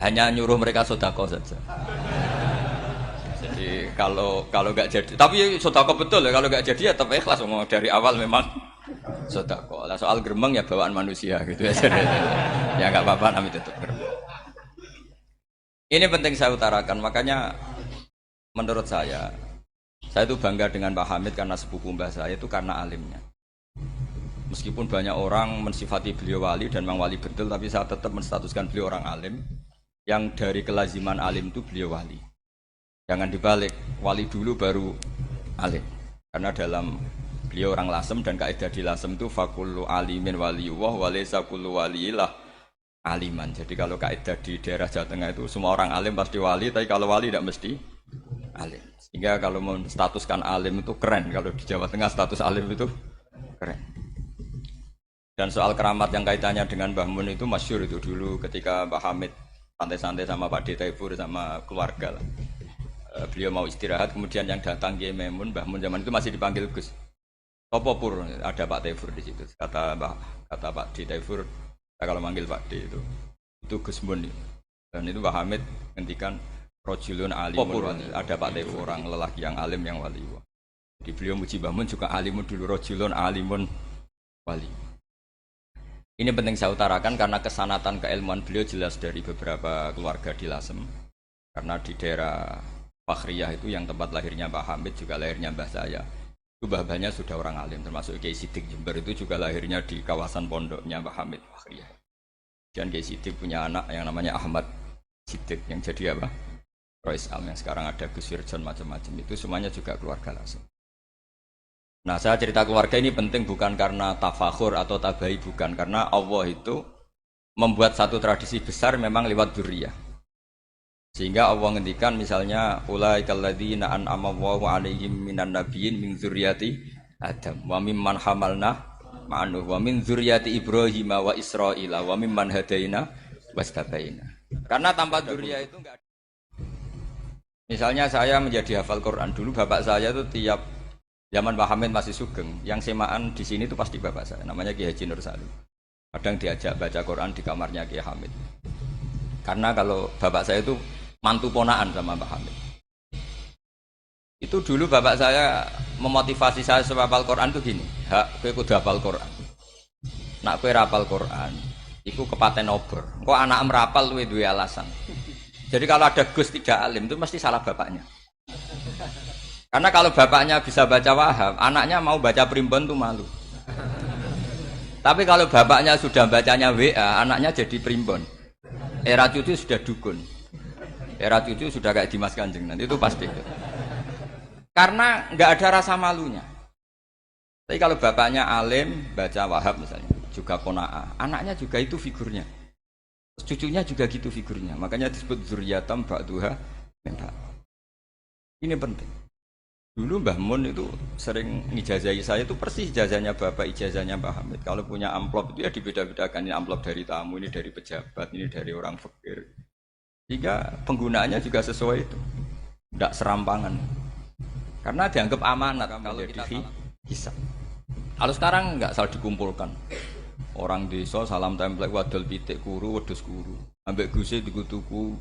Hanya nyuruh mereka sodako saja. Jadi kalau nggak jadi, tapi sodako betul ya, kalau nggak jadi ya tetap ikhlas. Dari awal memang sodako. Lah soal gremeng ya bawaan manusia gitu ya. Ya nggak apa-apa, kami tetap gremeng. Ini penting saya utarakan, makanya menurut saya itu bangga dengan Pak Hamid karena sepupu mbah saya itu karena alimnya. Meskipun banyak orang mensifati beliau wali dan memang wali betul, tapi saya tetap menstatuskan beliau orang alim. Yang dari kelaziman alim itu beliau wali. Jangan dibalik, wali dulu baru alim. Karena dalam beliau orang Lasem dan kaidah di Lasem itu fakullu alimin waliyullah walaysa kullu waliyillah aliman. Jadi kalau kaidah di daerah Jawa Tengah itu semua orang alim pasti wali, tapi kalau wali tidak mesti alim. Sehingga kalau menstatuskan alim itu keren. Kalau di Jawa Tengah status alim itu keren. Dan soal keramat yang kaitannya dengan Mbah Mun itu masyhur itu dulu ketika Mbah Hamid santai-santai sama Pak D. Taifur sama keluarga lah. Beliau mau istirahat, kemudian yang datang Kiai Maimun, Mbah Mun zaman itu masih dipanggil Gus. Apa pur, ada Pak Taifur di situ. Kata Pak D. Taifur, kalau manggil Pak D itu Gus Mun. Dan itu Mbah Hamid ngendikan rojulun alimun, ada Pak Taifur, orang lelaki yang alim yang wali. Jadi beliau muji Mbah Mun juga alimun dulu, rojulun alimun wali. Ini penting saya utarakan karena kesanatan keilmuan beliau jelas dari beberapa keluarga di Lasem. Karena di daerah Fakhriyah itu yang tempat lahirnya Pak Hamid juga lahirnya Mbah saya. Itu mbah-mbahnya sudah orang alim, termasuk Kiai Sidik Jember itu juga lahirnya di kawasan pondoknya Pak Hamid Fakhriyah. Dan Kiai Sidik punya anak yang namanya Ahmad Sidik yang jadi apa? Rois Am yang sekarang ada Gus Wirjon macam-macam itu semuanya juga keluarga Lasem. Nah saya cerita keluarga ini penting bukan karena tafakhur atau tabai, bukan karena Allah itu membuat satu tradisi besar memang lewat dzurriyyah. Sehingga Allah ngendikan misalnya ulaikal ladzina an'ama Allahu 'alaihim minan nabiyyin min dzurriyyati Adam wa mimman hamalna ma'anuh wa min dzurriyyati Ibrahim wa Israila wa mimman hadaina wastabaina. Karena tanpa dzurriyyah itu enggak ada. Misalnya saya menjadi hafal Quran dulu, bapak saya itu tiap zaman Pak Hamid masih sugeng, yang semaan di sini itu pasti bapak saya, namanya Kiai Haji Nur Salim. Kadang diajak baca Quran di kamarnya Kiai Hamid. Karena kalau bapak saya itu mantu ponaan sama Pak Hamid. Itu dulu bapak saya memotivasi saya supaya hafal Quran itu gini, hak kowe kudu hafal Quran. Nak kowe rapal Quran, iku kepaten obor. Kok anak merapal luwe duwe alasan. Jadi kalau ada Gus tidak alim itu mesti salah bapaknya. Karena kalau bapaknya bisa baca Wahab, anaknya mau baca primbon tuh malu. Tapi kalau bapaknya sudah bacanya WA, anaknya jadi primbon. Era cucu sudah dukun. Era cucu sudah kayak Dimas Kanjeng, nanti itu pasti. Karena nggak ada rasa malunya. Tapi kalau bapaknya alim, baca Wahab misalnya, juga qanaah, anaknya juga itu figurnya. Cucunya juga gitu figurnya. Makanya disebut dzurriyatam ba'duha min ba'd. Ini penting. Dulu Mbah Mun itu sering ngijazahi saya itu persis ijazahnya bapak, ijazahnya Mbah Hamid. Kalau punya amplop itu ya dibeda-bedakan, ini amplop dari tamu, ini dari pejabat, ini dari orang fakir. Sehingga penggunaannya juga sesuai itu, tidak serampangan. Karena dianggap amanat kalau kita hisab. Kalau sekarang nggak salah dikumpulkan. Orang desa salam template wadol pitik kuru, wedhus kuru. Ambek guse tuku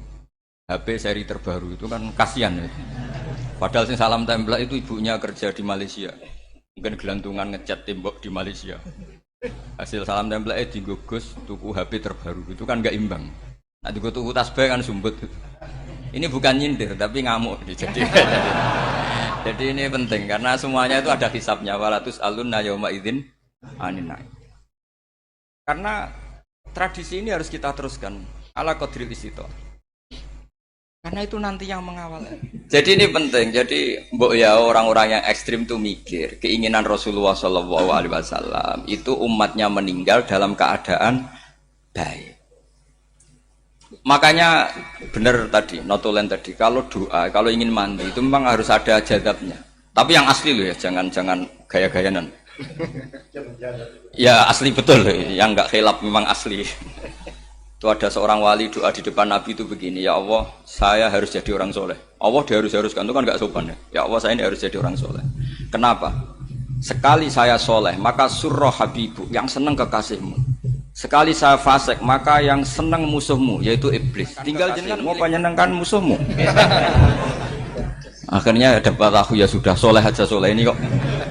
HP seri terbaru itu kan kasihan ya. Padahal sing salam template itu ibunya kerja di Malaysia. Mungkin gelantungan ngecat tembok di Malaysia. Hasil salam template digugus tuku HP terbaru itu kan nggak imbang. Nah tuku tasbih kan sumbut. Ini bukan nyindir tapi ngamuk. Jadi ini penting karena semuanya itu ada hisabnya. Walatus alunna yauma idzin anin naim. Karena tradisi ini harus kita teruskan ala qadril istito. Karena itu nanti yang mengawal. Jadi ini penting. Jadi mbok ya orang-orang yang ekstrim tuh mikir keinginan Rasulullah SAW itu umatnya meninggal dalam keadaan baik. Makanya benar tadi, notulen tadi. Kalau doa, kalau ingin mandi itu memang harus ada jadabnya. Tapi yang asli loh ya, jangan gaya-gayanan. Ya asli betul, yang enggak khilaf memang asli. Itu ada seorang wali doa di depan Nabi itu begini, ya Allah saya harus jadi orang soleh. Allah diharuskan itu kan enggak sopan ya. Ya Allah saya ini harus jadi orang soleh. Kenapa? Sekali saya soleh maka surroh habibu, yang senang kekasihmu. Sekali saya fasik maka yang senang musuhmu yaitu iblis. Tinggal jenengan mau menyenangkan musuhmu. Akhirnya dapat aku ya sudah soleh aja soleh ini kok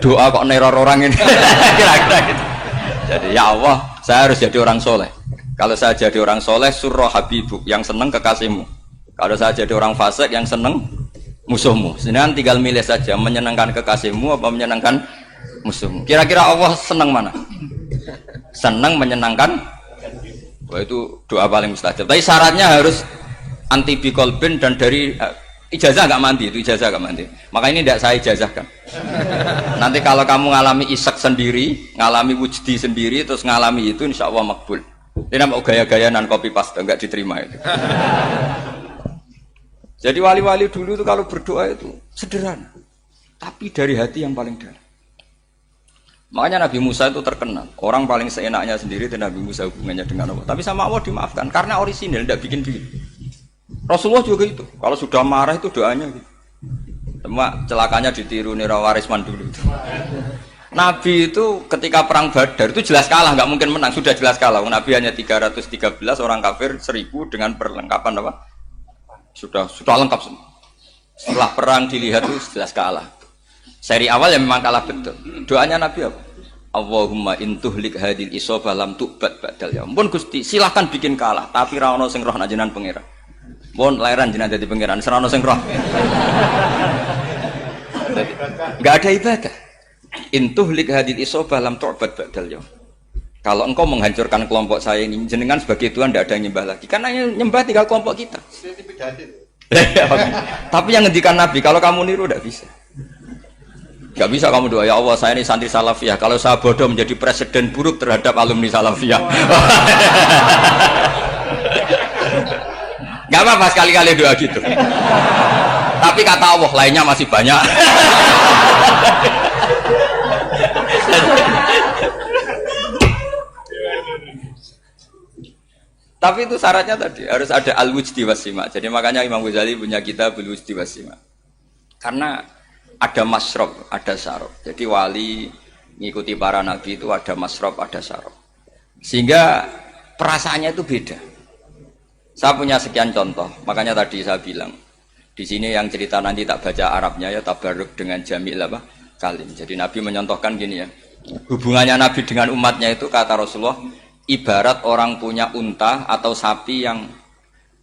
doa kok neror orang ini. Kira-kira gitu. Jadi ya Allah saya harus jadi orang soleh. Kalau saya jadi orang soleh surroh habibuk yang senang kekasihmu. Kalau saya jadi orang fasik yang senang musuhmu. Sedangkan tinggal milih saja menyenangkan kekasihmu apa menyenangkan musuhmu. Kira-kira Allah senang mana? Senang menyenangkan. Wah itu doa paling mustajab. Tapi syaratnya harus anti biqolbin dan dari ijazah nggak mandi, itu ijazah nggak mandi. Maka ini tidak saya ijazahkan. Nanti kalau kamu ngalami isak sendiri, ngalami wujdi sendiri, terus ngalami itu insya Allah makbul. Dia mau gaya-gayanan copy paste enggak diterima itu. Jadi wali-wali dulu itu kalau berdoa itu sederhana, tapi dari hati yang paling dalam. Makanya Nabi Musa itu terkenal. Orang paling seenaknya sendiri itu Nabi Musa hubungannya dengan Allah. Tapi sama Allah dimaafkan karena orisinil, tidak bikin-bikin. Rasulullah juga itu. Kalau sudah marah itu doanya gitu. Cuma celakanya ditiru Nira Warisman dulu itu. Nabi itu ketika perang Badar itu jelas kalah, nggak mungkin menang, sudah jelas kalah. Nabi hanya 313, orang kafir 1000 dengan perlengkapan apa? Sudah lengkap semua. Setelah perang dilihat itu jelas kalah. Seri awal yang memang kalah betul. Doanya Nabi apa? Allahumma intuhlik hadil isobah lam tu'bad ba'dal yaum. Pun Gusti, silahkan bikin kalah, tapi ra ono sing roh nak jenengan pangeran. Pun lahiran jenengan dadi pangeran, ora ono sing roh. Enggak ada ibadah. Intuhlik hadil isobah lam tu'bad ba'dal yaum. Kalau engkau menghancurkan kelompok saya ini, jenengan sebagai Tuhan tidak ada yang nyembah lagi. Karena yang nyembah tinggal kelompok kita. Tapi yang ngendikan Nabi, kalau kamu niru tidak bisa. Gak bisa kamu doa, ya Allah saya ini santri salafiyah, kalau saya bodoh menjadi presiden buruk terhadap alumni salafiyah. Gak apa-apa sekali-kali doa gitu. Tapi kata Allah lainnya masih banyak. Tapi itu syaratnya tadi harus ada al-wujdi wasima. Jadi makanya Imam Ghazali punya kitab al-wujdi wasima. Karena ada masrob, ada syarab. Jadi wali ngikuti para nabi itu ada masrob, ada syarab. Sehingga perasaannya itu beda. Saya punya sekian contoh. Makanya tadi saya bilang di sini yang cerita nanti tak baca Arabnya ya tabarruk dengan jamil apa kalim. Jadi Nabi menyontohkan gini ya. Hubungannya Nabi dengan umatnya itu kata Rasulullah ibarat orang punya unta atau sapi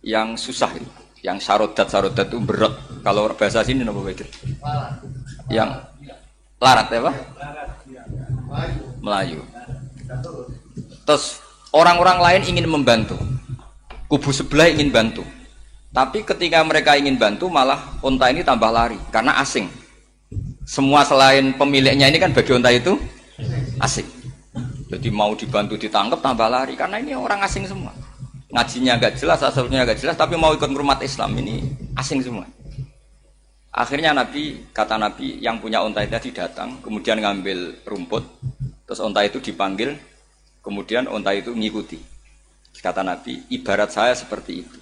yang susah itu. Yang sarodat itu berat. Kalau bahasa sini apa begitu? Yang larat ya Pak? Melayu. Terus orang-orang lain ingin membantu. Kubu sebelah ingin bantu. Tapi ketika mereka ingin bantu malah unta ini tambah lari karena asing. Semua selain pemiliknya ini kan bagi unta itu asing. Jadi mau dibantu ditangkap tambah lari karena ini orang asing semua. Ngajinya agak jelas, asalnya agak jelas, tapi mau ikut umat Islam ini asing semua. Akhirnya kata Nabi yang punya unta itu tadi datang, kemudian ngambil rumput, terus unta itu dipanggil, kemudian unta itu ngikuti. Kata Nabi, ibarat saya seperti itu.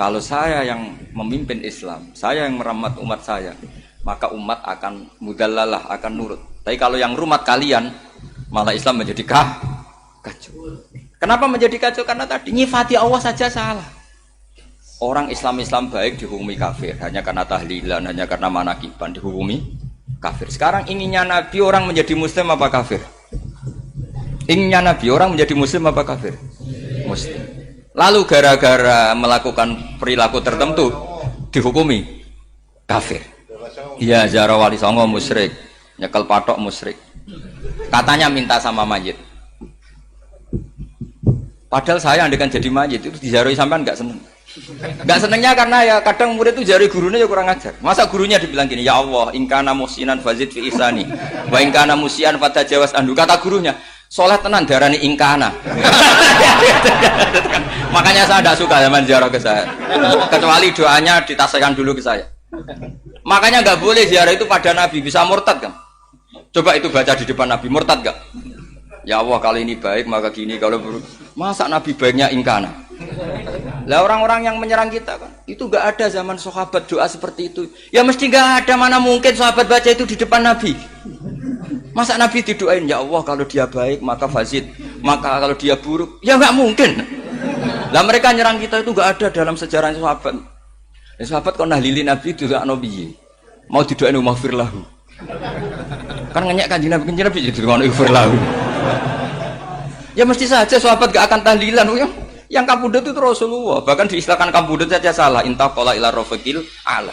Kalau saya yang memimpin Islam, saya yang merawat umat saya, maka umat akan mudallalah, akan nurut. Tapi kalau yang rumat kalian, malah Islam menjadi kacau. Kenapa menjadi kacau? Karena tadi nyifati Allah saja salah. Orang Islam baik dihukumi kafir hanya karena tahlilan, hanya karena manakiban dihukumi kafir. Sekarang inginnya Nabi orang menjadi Muslim apa kafir? Inginnya Nabi orang menjadi Muslim apa kafir? Muslim. Lalu gara-gara melakukan perilaku tertentu dihukumi kafir. Iya, ziarah wali songo musyrik, nyekel patok musyrik. Katanya minta sama mayit. Padahal saya andekan jadi mayit itu dijaroi sampean nggak seneng. Nggak senengnya karena ya kadang murid itu jaroi gurunya ya kurang ajar. Masa gurunya dibilang gini, ya Allah, ingkana musinan fazid fi ihsani, wa ingkana musian fatajawas andu. Kata gurunya, soleh tenan darani ingkana. Makanya saya tidak suka zaman ziarah ke saya. Kecuali doanya ditasihkan dulu ke saya. Makanya nggak boleh ziarah itu pada Nabi, bisa murtad kan? Coba itu baca di depan Nabi, murtad nggak? Ya Allah kali ini baik maka gini, kalau buruk masa Nabi baiknya ingkana. Lah orang-orang yang menyerang kita kan itu gak ada zaman sahabat doa seperti itu. Ya mesti gak ada, mana mungkin sahabat baca itu di depan Nabi. Masa Nabi didoain ya Allah kalau dia baik maka fazid, maka kalau dia buruk ya gak mungkin. Lah mereka nyerang kita itu gak ada dalam sejarah sahabat. Ya, sahabat kok nahlili Nabi itu gak nabi. Mau didoain maghfir lahu. Kan ngenyek kanjeng Nabi jadi ngono maghfir lahu. Ya mesti saja sahabat gak akan tahlilan. Yang kabudut itu Rasulullah. Bahkan diistilahkan kabudut saja salah. Intaqala ila rafiqil ala.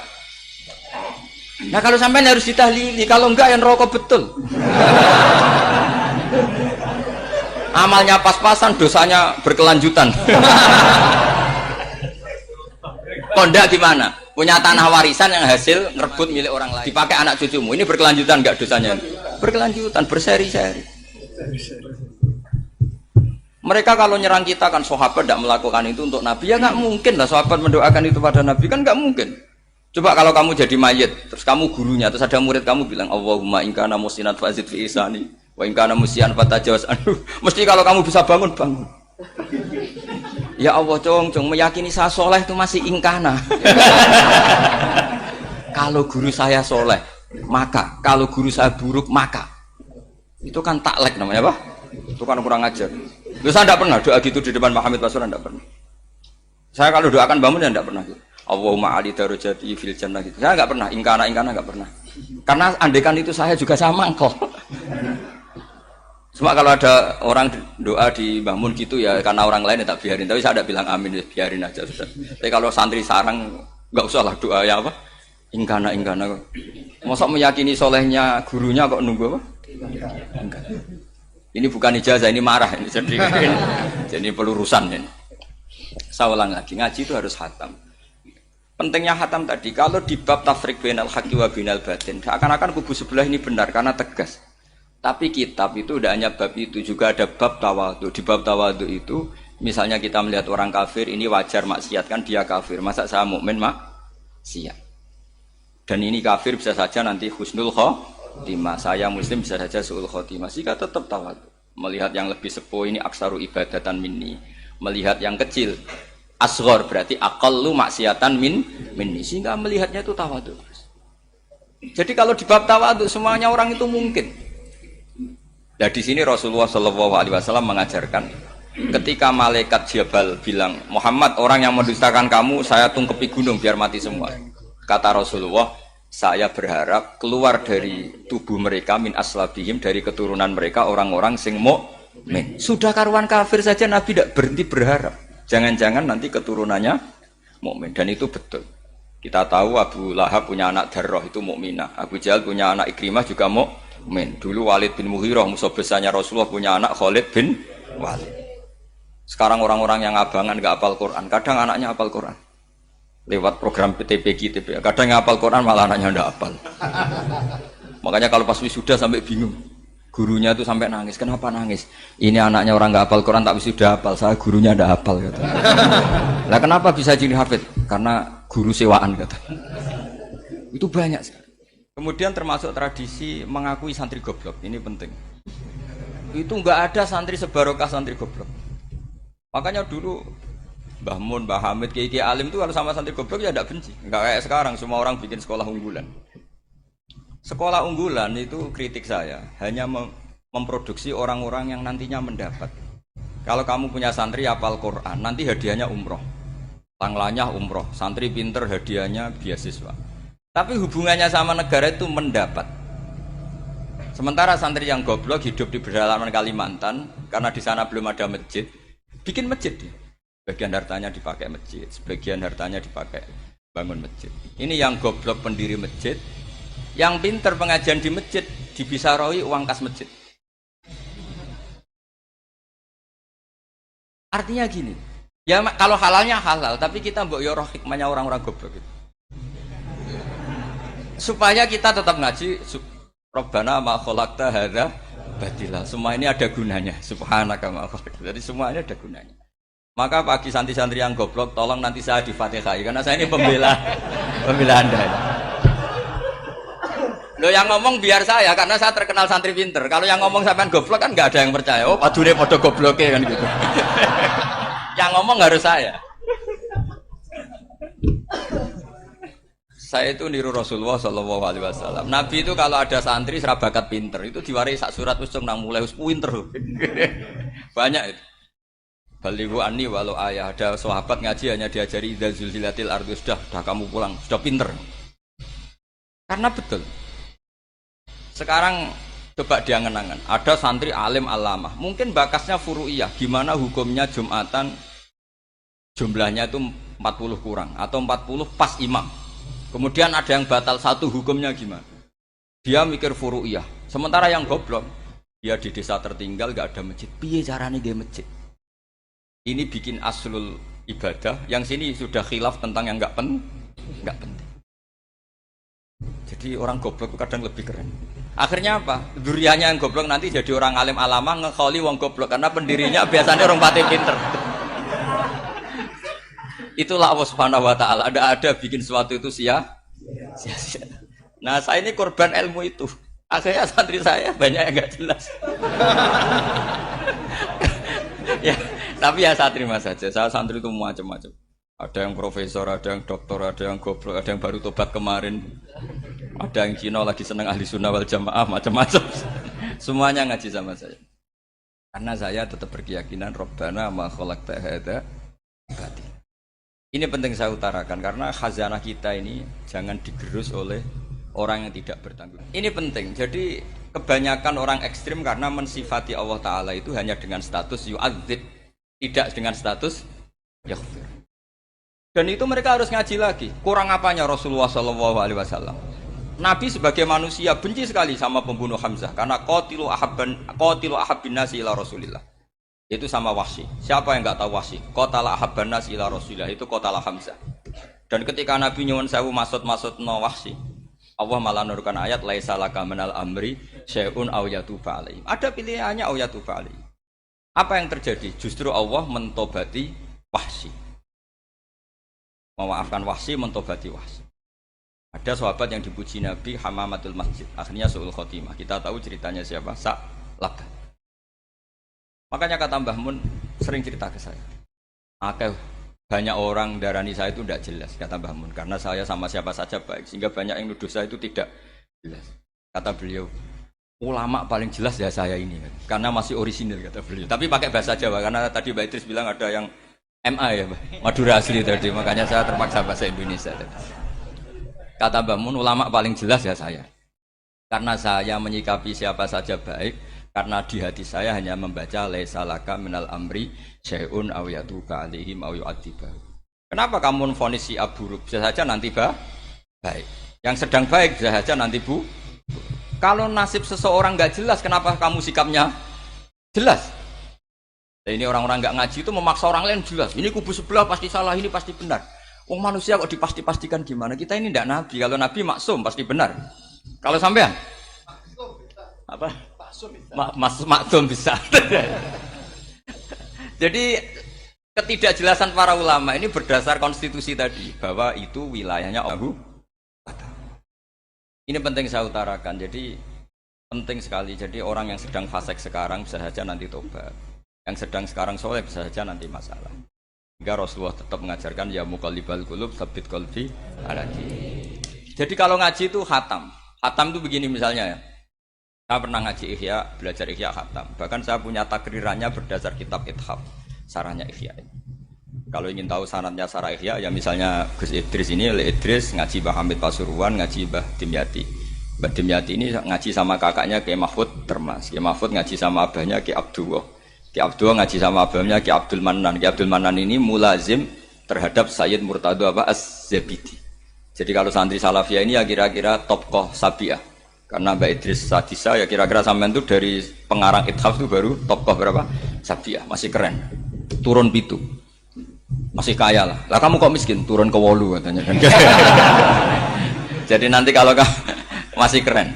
Nah kalau sampai harus ditahlili, kalau enggak yang rokok betul. Amalnya pas-pasan, dosanya berkelanjutan. Kondak gimana? Punya tanah warisan yang hasil ngerebut milik orang lain. Dipakai anak cucumu. Ini berkelanjutan enggak dosanya? Berkelanjutan, berseri-seri. Mereka kalau nyerang kita kan sahabat tidak melakukan itu untuk Nabi, ya nggak mungkin lah sahabat mendoakan itu pada Nabi, kan nggak mungkin. Coba kalau kamu jadi mayit, terus kamu gurunya, terus ada murid kamu bilang Allahumma in kana muhsinan fazid fi ihsani wa in kana musian fatajawaz anhu. Mesti kalau kamu bisa bangun. Ya Allah, cong meyakini saya soleh itu masih ingkana. Kalau guru saya soleh, maka kalau guru saya buruk, maka itu kan taklek namanya apa? Itu kan kurang ajar. Loh, saya tidak pernah doa gitu di depan Muhammad Pasuran, tidak pernah. Saya kalau doakan bangun ya tidak pernah gitu. Allahumma ali darajati fil jannah gitu. Saya nggak pernah, ingkana nggak pernah. Karena andekan itu saya juga sama engkau. Cuma kalau ada orang doa di bangun gitu ya karena orang lain ya tak biarin. Tapi saya tidak bilang amin, ya biarin aja sudah. Tapi kalau santri sarang nggak usah lah doa ya apa? Ingkana. Masa meyakini solehnya gurunya kok nunggu apa? Enggak. Ini bukan ijazah, ini marah ini. Jadi pelurusan ini. Saya ulang lagi, ngaji itu harus khatam. Pentingnya khatam tadi, kalau di bab tafriq bainal haqqi wa bainal batin, akan kubu sebelah ini benar karena tegas. Tapi kitab itu tidak hanya bab itu, juga ada bab tawadhu. Di bab tawadhu itu, misalnya kita melihat orang kafir, ini wajar maksiat kan dia kafir. Masa saya mukmin maksiat? Dan ini kafir bisa saja nanti husnul khotimah, saya muslim bisa saja su'ul khotimah. Jika tetap tawadhu, melihat yang lebih sepuh ini aksaru ibadatan minni, melihat yang kecil asghar berarti aqallu maksiatan minni, sehingga melihatnya itu tawadhu. Jadi kalau di bab tawadhu semuanya orang itu mungkin. Nah di sini Rasulullah SAW mengajarkan ketika malaikat Jabal bilang Muhammad, orang yang mendustakan kamu saya tungkepi gunung biar mati semua. Kata Rasulullah, saya berharap keluar dari tubuh mereka min aslabihim, dari keturunan mereka orang-orang sing mukmin. Sudah karuan kafir saja Nabi tidak berhenti berharap. Jangan-jangan nanti keturunannya mukmin, dan itu betul. Kita tahu Abu Lahab punya anak Darrah itu mukminah. Abu Jahal punya anak Ikrimah juga mukmin. Dulu Walid bin Mughirah musuh besarnya Rasulullah punya anak Khalid bin Walid. Sekarang orang-orang yang abangan nggak hafal Quran, kadang anaknya hafal Quran. Lewat program PTPG, kadang ngapal Quran malah anaknya ndak hafal. Makanya kalau pas wisuda sampai bingung, gurunya itu sampai nangis. Kenapa nangis? Ini anaknya orang nggak hafal Quran tak wisuda hafal, saya gurunya ndak hafal kata. Lah kenapa bisa jadi hafid? Karena guru sewaan kata. Itu banyak sekali. Kemudian termasuk tradisi mengakui santri goblok, ini penting. Itu nggak ada santri sebarokah santri goblok. Makanya dulu Mbah Mun, Mbah Hamid, Kiai Alim itu kalau sama santri goblok ya tidak benci. Enggak kayak sekarang semua orang bikin sekolah unggulan. Sekolah unggulan itu kritik saya hanya memproduksi orang-orang yang nantinya mendapat. Kalau kamu punya santri hafal Quran, nanti hadiahnya umroh. Tanglanya umroh, santri pinter hadiahnya beasiswa. Tapi hubungannya sama negara itu mendapat. Sementara santri yang goblok hidup di pedalaman Kalimantan karena di sana belum ada masjid, bikin masjid dia. Sebagian hartanya dipakai masjid, sebagian hartanya dipakai bangun masjid. Ini yang goblok pendiri masjid, yang pinter pengajian di masjid dibisarawi uang kas masjid. Artinya gini, ya kalau halalnya halal, tapi kita mbok yo roh hikmahnya orang-orang goblok itu. Supaya kita tetap ngaji, Rabbana ma khalaqta hadza batila. Semua ini ada gunanya. Subhanaka ma khalaqta. Jadi semua ini ada gunanya. Maka bagi santri-santri yang goblok, tolong nanti saya di Fatihah karena saya ini pembela Anda. Lo yang ngomong biar saya, karena saya terkenal santri pinter. Kalau yang ngomong sampean goblok kan nggak ada yang percaya. Oh, padune podo gobloke kan gitu. Yang ngomong harus saya. Saya itu niru Rasulullah SAW. Nabi itu kalau ada santri serabakat pinter, itu diwaris sak surat usum nang mulai pinter. Banyak itu. Balighu anni walau ayah, ada sahabat ngaji hanya diajari idza zulzilatil ardu, sudah kamu pulang, sudah pinter. Karena betul. Sekarang coba diangen-angen, ada santri alim alamah, mungkin bakasnya furu'iyah, gimana hukumnya Jumatan jumlahnya itu 40 kurang atau 40 pas imam. Kemudian ada yang batal satu, hukumnya gimana? Dia mikir furu'iyah. Sementara yang goblok, dia di desa tertinggal gak ada masjid. Piye caranya dia masjid? Ini bikin aslul ibadah, yang sini sudah khilaf tentang yang nggak penting. Jadi orang goblok kadang lebih keren. Akhirnya apa? Duriannya yang goblok nanti jadi orang alim alama ngekholi wong goblok karena pendirinya biasanya orang pati pinter. Itulah Allah Subhanahu wa taala. Ada bikin sesuatu itu sia-sia. Nah, saya ini korban ilmu itu. Akhirnya santri saya banyak yang enggak jelas. Ya, tapi ya saya terima saja. Saya santri itu macam-macam. Ada yang profesor, ada yang doktor, ada yang goblok, ada yang baru tobat kemarin. Ada yang Cina lagi seneng ahli sunnah wal jamaah, macam-macam. Semuanya ngaji sama saya. Karena saya tetap berkeyakinan Rabbana ma khalaqta hadza batil. Ini penting saya utarakan karena khazanah kita ini jangan digerus oleh orang yang tidak bertanggung. Ini penting. Jadi kebanyakan orang ekstrim karena mensifati Allah Ta'ala itu hanya dengan status yu'adzib, tidak dengan status yaghfir. Dan itu mereka harus ngaji lagi. Kurang apanya Rasulullah SAW? Nabi sebagai manusia benci sekali sama pembunuh Hamzah karena qatilu ahabbin nasi ila Rasulillah. Itu sama Wahsy. Siapa yang enggak tahu Wahsy? Qatala ahabban nasi ila Rasulillah, itu qatala Hamzah. Dan ketika Nabi nyuwun sewu maksud-maksudna Wahsy, Allah malah nurunkan ayat laisa laka minal amri syai'un aw yatuba alaihim. Ada pilihannya aw yatuba alaihim. Apa yang terjadi? Justru Allah mentobati Wahsy. Memaafkan Wahsy, mentobati Wahsy. Ada sahabat yang dipuji Nabi Hamamatul Masjid, akhirnya su'ul khotimah. Kita tahu ceritanya siapa? Sa'labah. Makanya kata Mbah Mun sering cerita ke saya. Banyak orang darani saya itu tidak jelas, kata Mbah Mun, karena saya sama siapa saja baik, sehingga banyak yang nuduh saya itu tidak jelas. Kata beliau, ulama paling jelas ya saya ini, karena masih orisinil, kata beliau. Tapi pakai bahasa Jawa, karena tadi Mbak Idris bilang ada yang MA ya, Madura asli tadi, makanya saya terpaksa bahasa Indonesia tadi. Kata Mbah Mun, ulama paling jelas ya saya, karena saya menyikapi siapa saja baik. Karena di hati saya hanya membaca laisa laka minal amri syai'un aw yatuba alaihim aw yu'adziba. Kenapa kamu vonis si buruk? Bisa saja nanti baik. Yang sedang baik bisa saja nanti bu. Kalau nasib seseorang enggak jelas, kenapa kamu sikapnya jelas? Nah, ini orang-orang enggak ngaji itu memaksa orang lain jelas. Ini kubu sebelah pasti salah, ini pasti benar. Wong manusia kok dipasti-pastikan gimana? Kita ini enggak nabi. Kalau nabi maksum pasti benar. Kalau sampean apa? Maksum bisa. Jadi ketidakjelasan para ulama ini berdasar konstitusi tadi bahwa itu wilayahnya Allah. Ini penting saya utarakan. Jadi penting sekali. Jadi orang yang sedang fasik sekarang bisa saja nanti tobat. Yang sedang sekarang soleh bisa saja nanti masalah. Hingga Rasulullah tetap mengajarkan ya muqallibal qulub tsabbit qalbi ala dinik. Jadi kalau ngaji itu khatam. Khatam itu begini misalnya ya. Saya pernah ngaji Ihya, belajar Ihya khatam. Bahkan saya punya takrirannya berdasar kitab Ithaf, sarahnya Ihya. Kalau ingin tahu sanadnya sarah Ihya, ya misalnya Gus Idris ini, Idris ngaji Mbah Hamid Pasuruan, ngaji Mbah Dimyati. Mbah Dimyati ini ngaji sama kakaknya Kiai Mahfud Termas. Kiai Mahfud ngaji sama abahnya Kiai Abdullah. Kiai Abdullah ngaji sama abahnya Kiai Abdul Manan. Kiai Abdul Manan ini mulazim terhadap Sayyid Murtado Az-Zabidi. Jadi kalau santri Salafiyah ini ya kira-kira topkoh Sabiah. Karena Mbak Idris Sadisa ya kira-kira sampean itu dari pengarang Ithaf itu baru tokoh berapa? Sabiah, masih keren. Turun pitu. Masih kaya lah. Lah kamu kok miskin? Turun ke 8 katanya kan. Jadi nanti kalau masih keren.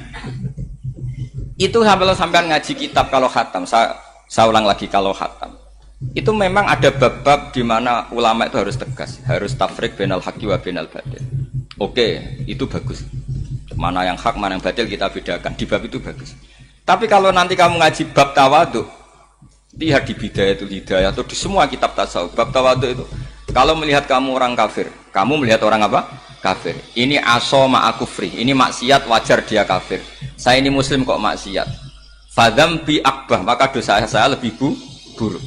Itu sampean ngaji kitab kalau khatam. Saya ulang lagi kalau khatam. Itu memang ada bab-bab di mana ulama itu harus tegas, harus tafriq bainal haqqi wa bainal batil. Oke, itu bagus. Mana yang hak, mana yang batil kita bedakan. Di bab itu bagus. Tapi kalau nanti kamu ngaji bab tawadhu, lihat di Bidayatul Hidayah atau di semua kitab tasawuf, bab tawadhu itu, kalau melihat kamu orang kafir, kamu melihat orang apa? Kafir. Ini aso ma'akufri, ini maksiat wajar dia kafir. Saya ini muslim kok maksiat. Fadham bi akbah, maka dosa saya lebih buruk.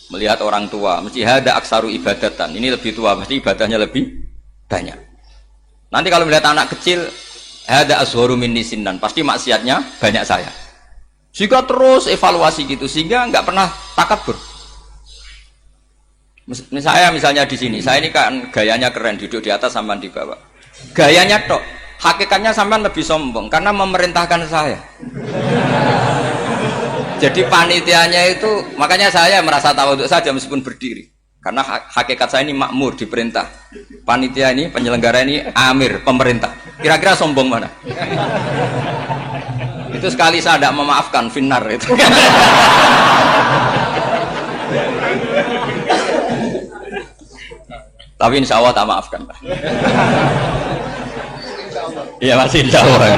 Melihat orang tua, mesti hada aksaru ibadatan. Ini lebih tua, pasti ibadahnya lebih banyak. Nanti kalau melihat anak kecil, hada asgharu minni sinnan, pasti maksiatnya banyak saya. Jika terus evaluasi gitu sehingga nggak pernah takabur. Misalnya di sini, saya ini kan gayanya keren, duduk di atas sampai di bawah. Gayanya tok, hakikatnya sampai lebih sombong karena memerintahkan saya. Jadi panitianya itu, makanya saya merasa tawadhu saja meskipun berdiri. Karena hakikat saya ini makmur, diperintah. Panitia ini, penyelenggara ini amir, pemerintah. Kira-kira sombong mana? Itu Itu sekali saya tidak memaafkan finnar itu. Tapi insya Allah tak maafkan. Iya masih insya Allah.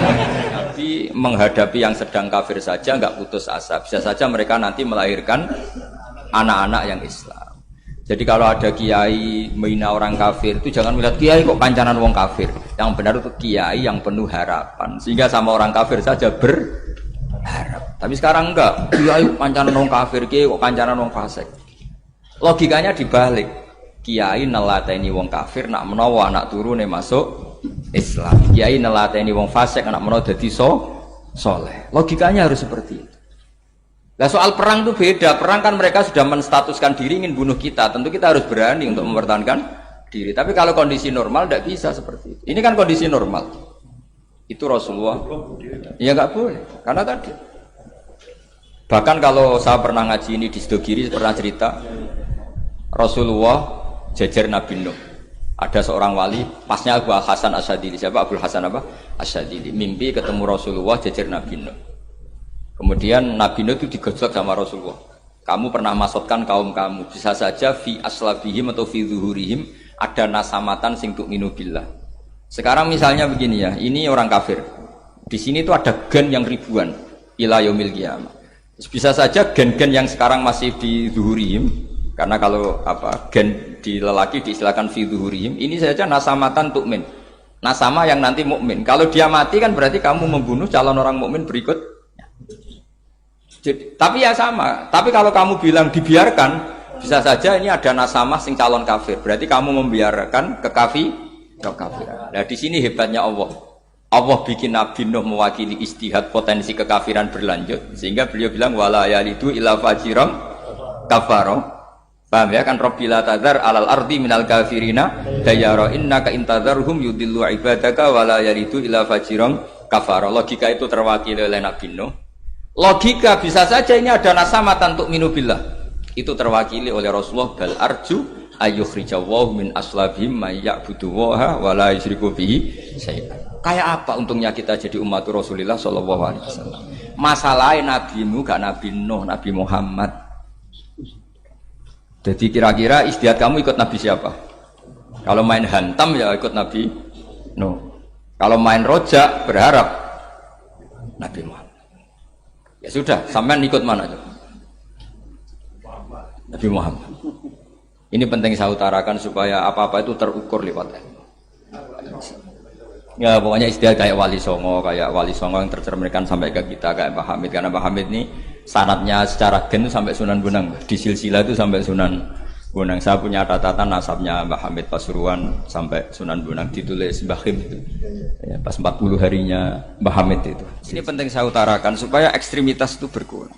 Tapi menghadapi yang sedang kafir saja nggak putus asa. Bisa saja mereka nanti melahirkan anak-anak yang Islam. Jadi kalau ada kiai menghina orang kafir itu jangan melihat kiai kok kancanan wong kafir. Yang benar itu kiai yang penuh harapan. Sehingga sama orang kafir saja berharap. Tapi sekarang enggak. Kiai kancanan wong kafir, kiai kok kancanan wong fasik. Logikanya dibalik. Kiai nelateni wong kafir nak menawa anak turune masuk Islam. Kiai nelateni wong fasik anak menawa dadi soleh. Logikanya harus seperti itu. Nah soal perang itu beda. Perang kan mereka sudah menstatuskan diri ingin bunuh kita. Tentu kita harus berani untuk mempertahankan diri. Tapi kalau kondisi normal tidak bisa seperti itu. Ini kan kondisi normal. Itu Rasulullah. Ya nggak boleh. Karena tadi. Bahkan kalau saya pernah ngaji ini di Sidogiri pernah cerita Rasulullah jajar Nabi Nuh. Ada seorang wali, pasnya Abu Hasan Asyadili. Siapa Abu Hasan apa? Asyadili. Mimpi ketemu Rasulullah jajar Nabi Nuh. Kemudian Nabi Nuh itu digojlok sama Rasulullah. Kamu pernah maksudkan kaum kamu. Bisa saja fi aslabihim atau fi zuhurihim ada nasamatan sing tu'minu billah. Sekarang misalnya begini ya, ini orang kafir. Di sini itu ada gen yang ribuan ila yaumil qiyamah. Bisa saja gen-gen yang sekarang masih di zuhurihim, karena kalau gen di lelaki diistilahkan fi zuhurihim, ini saja nasamatan tu'min. Nasama yang nanti mukmin. Kalau dia mati kan berarti kamu membunuh calon orang mukmin berikut. Jadi, tapi ya sama. Tapi kalau kamu bilang dibiarkan, bisa saja ini ada nasamah sing calon kafir. Berarti kamu membiarkan kekafiran. Nah di sini hebatnya Allah. Allah bikin Nabi Nuh mewakili istihad potensi kekafiran berlanjut, sehingga beliau bilang wala yalidu illa fajiran kafaro. Paham ya kan? Rabbila tadzar alal ardi minal kafirina dayara innaka intadzarhum yudillu ibadaka wala yalidu illa fajiran kafaro. Logika itu terwakili oleh Nabi Nuh. Logika bisa saja ini ada nasamatan untuk minubillah. Itu terwakili oleh Rasulullah bal arju ayyukhrijawahu min aslabihim may ya'buduwaha wa la yusyriku bihi syai'an. Kayak apa untungnya kita jadi umat Rasulullah sallallahu alaihi wasallam. Masalahnya nabimu gak Nabi Nuh, Nabi Muhammad. Jadi kira-kira istiadat kamu ikut Nabi siapa? Kalau main hantam ya ikut Nabi Nuh. Kalau main rojak berharap Nabi Muhammad. Ya sudah, sampean ikut mana aja? Nabi Muhammad. Ini penting saya utarakan supaya apa-apa itu terukur lewat ilmu. Ya pokoknya istilah kayak Wali Songo yang tercerminkan sampai ke kita kayak Pak Hamid, karena Pak Hamid ini sanadnya secara gen itu sampai Sunan Bonang, di silsilah itu sampai Sunan Bonang. Saya punya catatan nasabnya Mbah Hamid Pasuruan sampai Sunan Bonang, ditulis Mbah Him itu. Ya, pas 40 harinya Mbah Hamid itu. Ini penting saya utarakan supaya ekstremitas itu berkurang.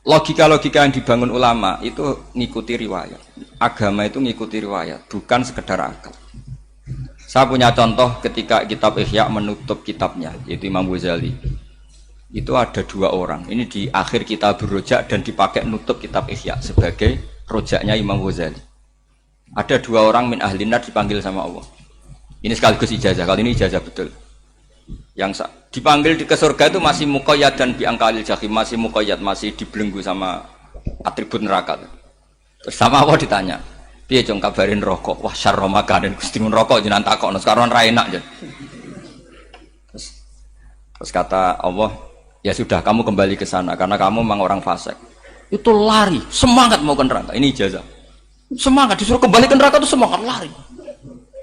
Logika-logika yang dibangun ulama itu ngikuti riwayat. Agama itu ngikuti riwayat, bukan sekedar akal. Saya punya contoh ketika kitab Ihya menutup kitabnya, yaitu Imam Ghazali. Itu ada dua orang. Ini di akhir kitab Rojak dan dipakai nutup kitab Ihya sebagai rojaknya Imam Ghazali. Ada dua orang min ahli nar dipanggil sama Allah. Ini sekaligus ijazah. Kali ini ijazah betul. Yang dipanggil ke surga itu masih muqayyad dan biangkalil jahim, masih muqayyad, masih dibelenggu sama atribut neraka. Terus sama Allah ditanya, piye jong kabarin rokok? Wah syarra makanan Gusti mun rokok jenengan takokno sekarang ra enak jen. Terus kata Allah, ya sudah kamu kembali ke sana karena kamu memang orang fasik. Itu lari, semangat mau ke neraka. Ini ijazah. Semangat disuruh kembali ke neraka itu semangat lari.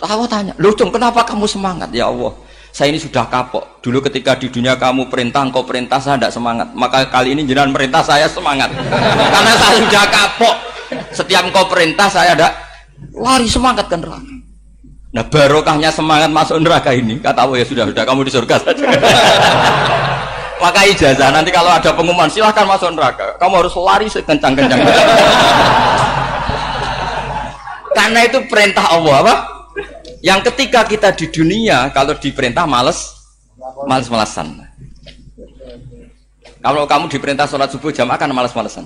Allah tanya, "Loh, Jong, kenapa kamu semangat?" Ya Allah, saya ini sudah kapok. Dulu ketika di dunia kamu perintah, engkau perintah, saya tidak semangat. Maka kali ini jenengan perintah, saya semangat. Karena saya sudah kapok. Setiap engkau perintah, saya ada lari semangat ke neraka. Nah barokahnya semangat masuk neraka ini, kata Allah, ya sudah kamu di surga saja. Maka ijazah, nanti kalau ada pengumuman, silahkan masuk neraka. Kamu harus lari sekencang-kencang. Karena itu perintah Allah, apa? Yang ketika kita di dunia, kalau diperintah males-malesan. Kalau kamu diperintah sholat subuh jamaah kan males-malesan.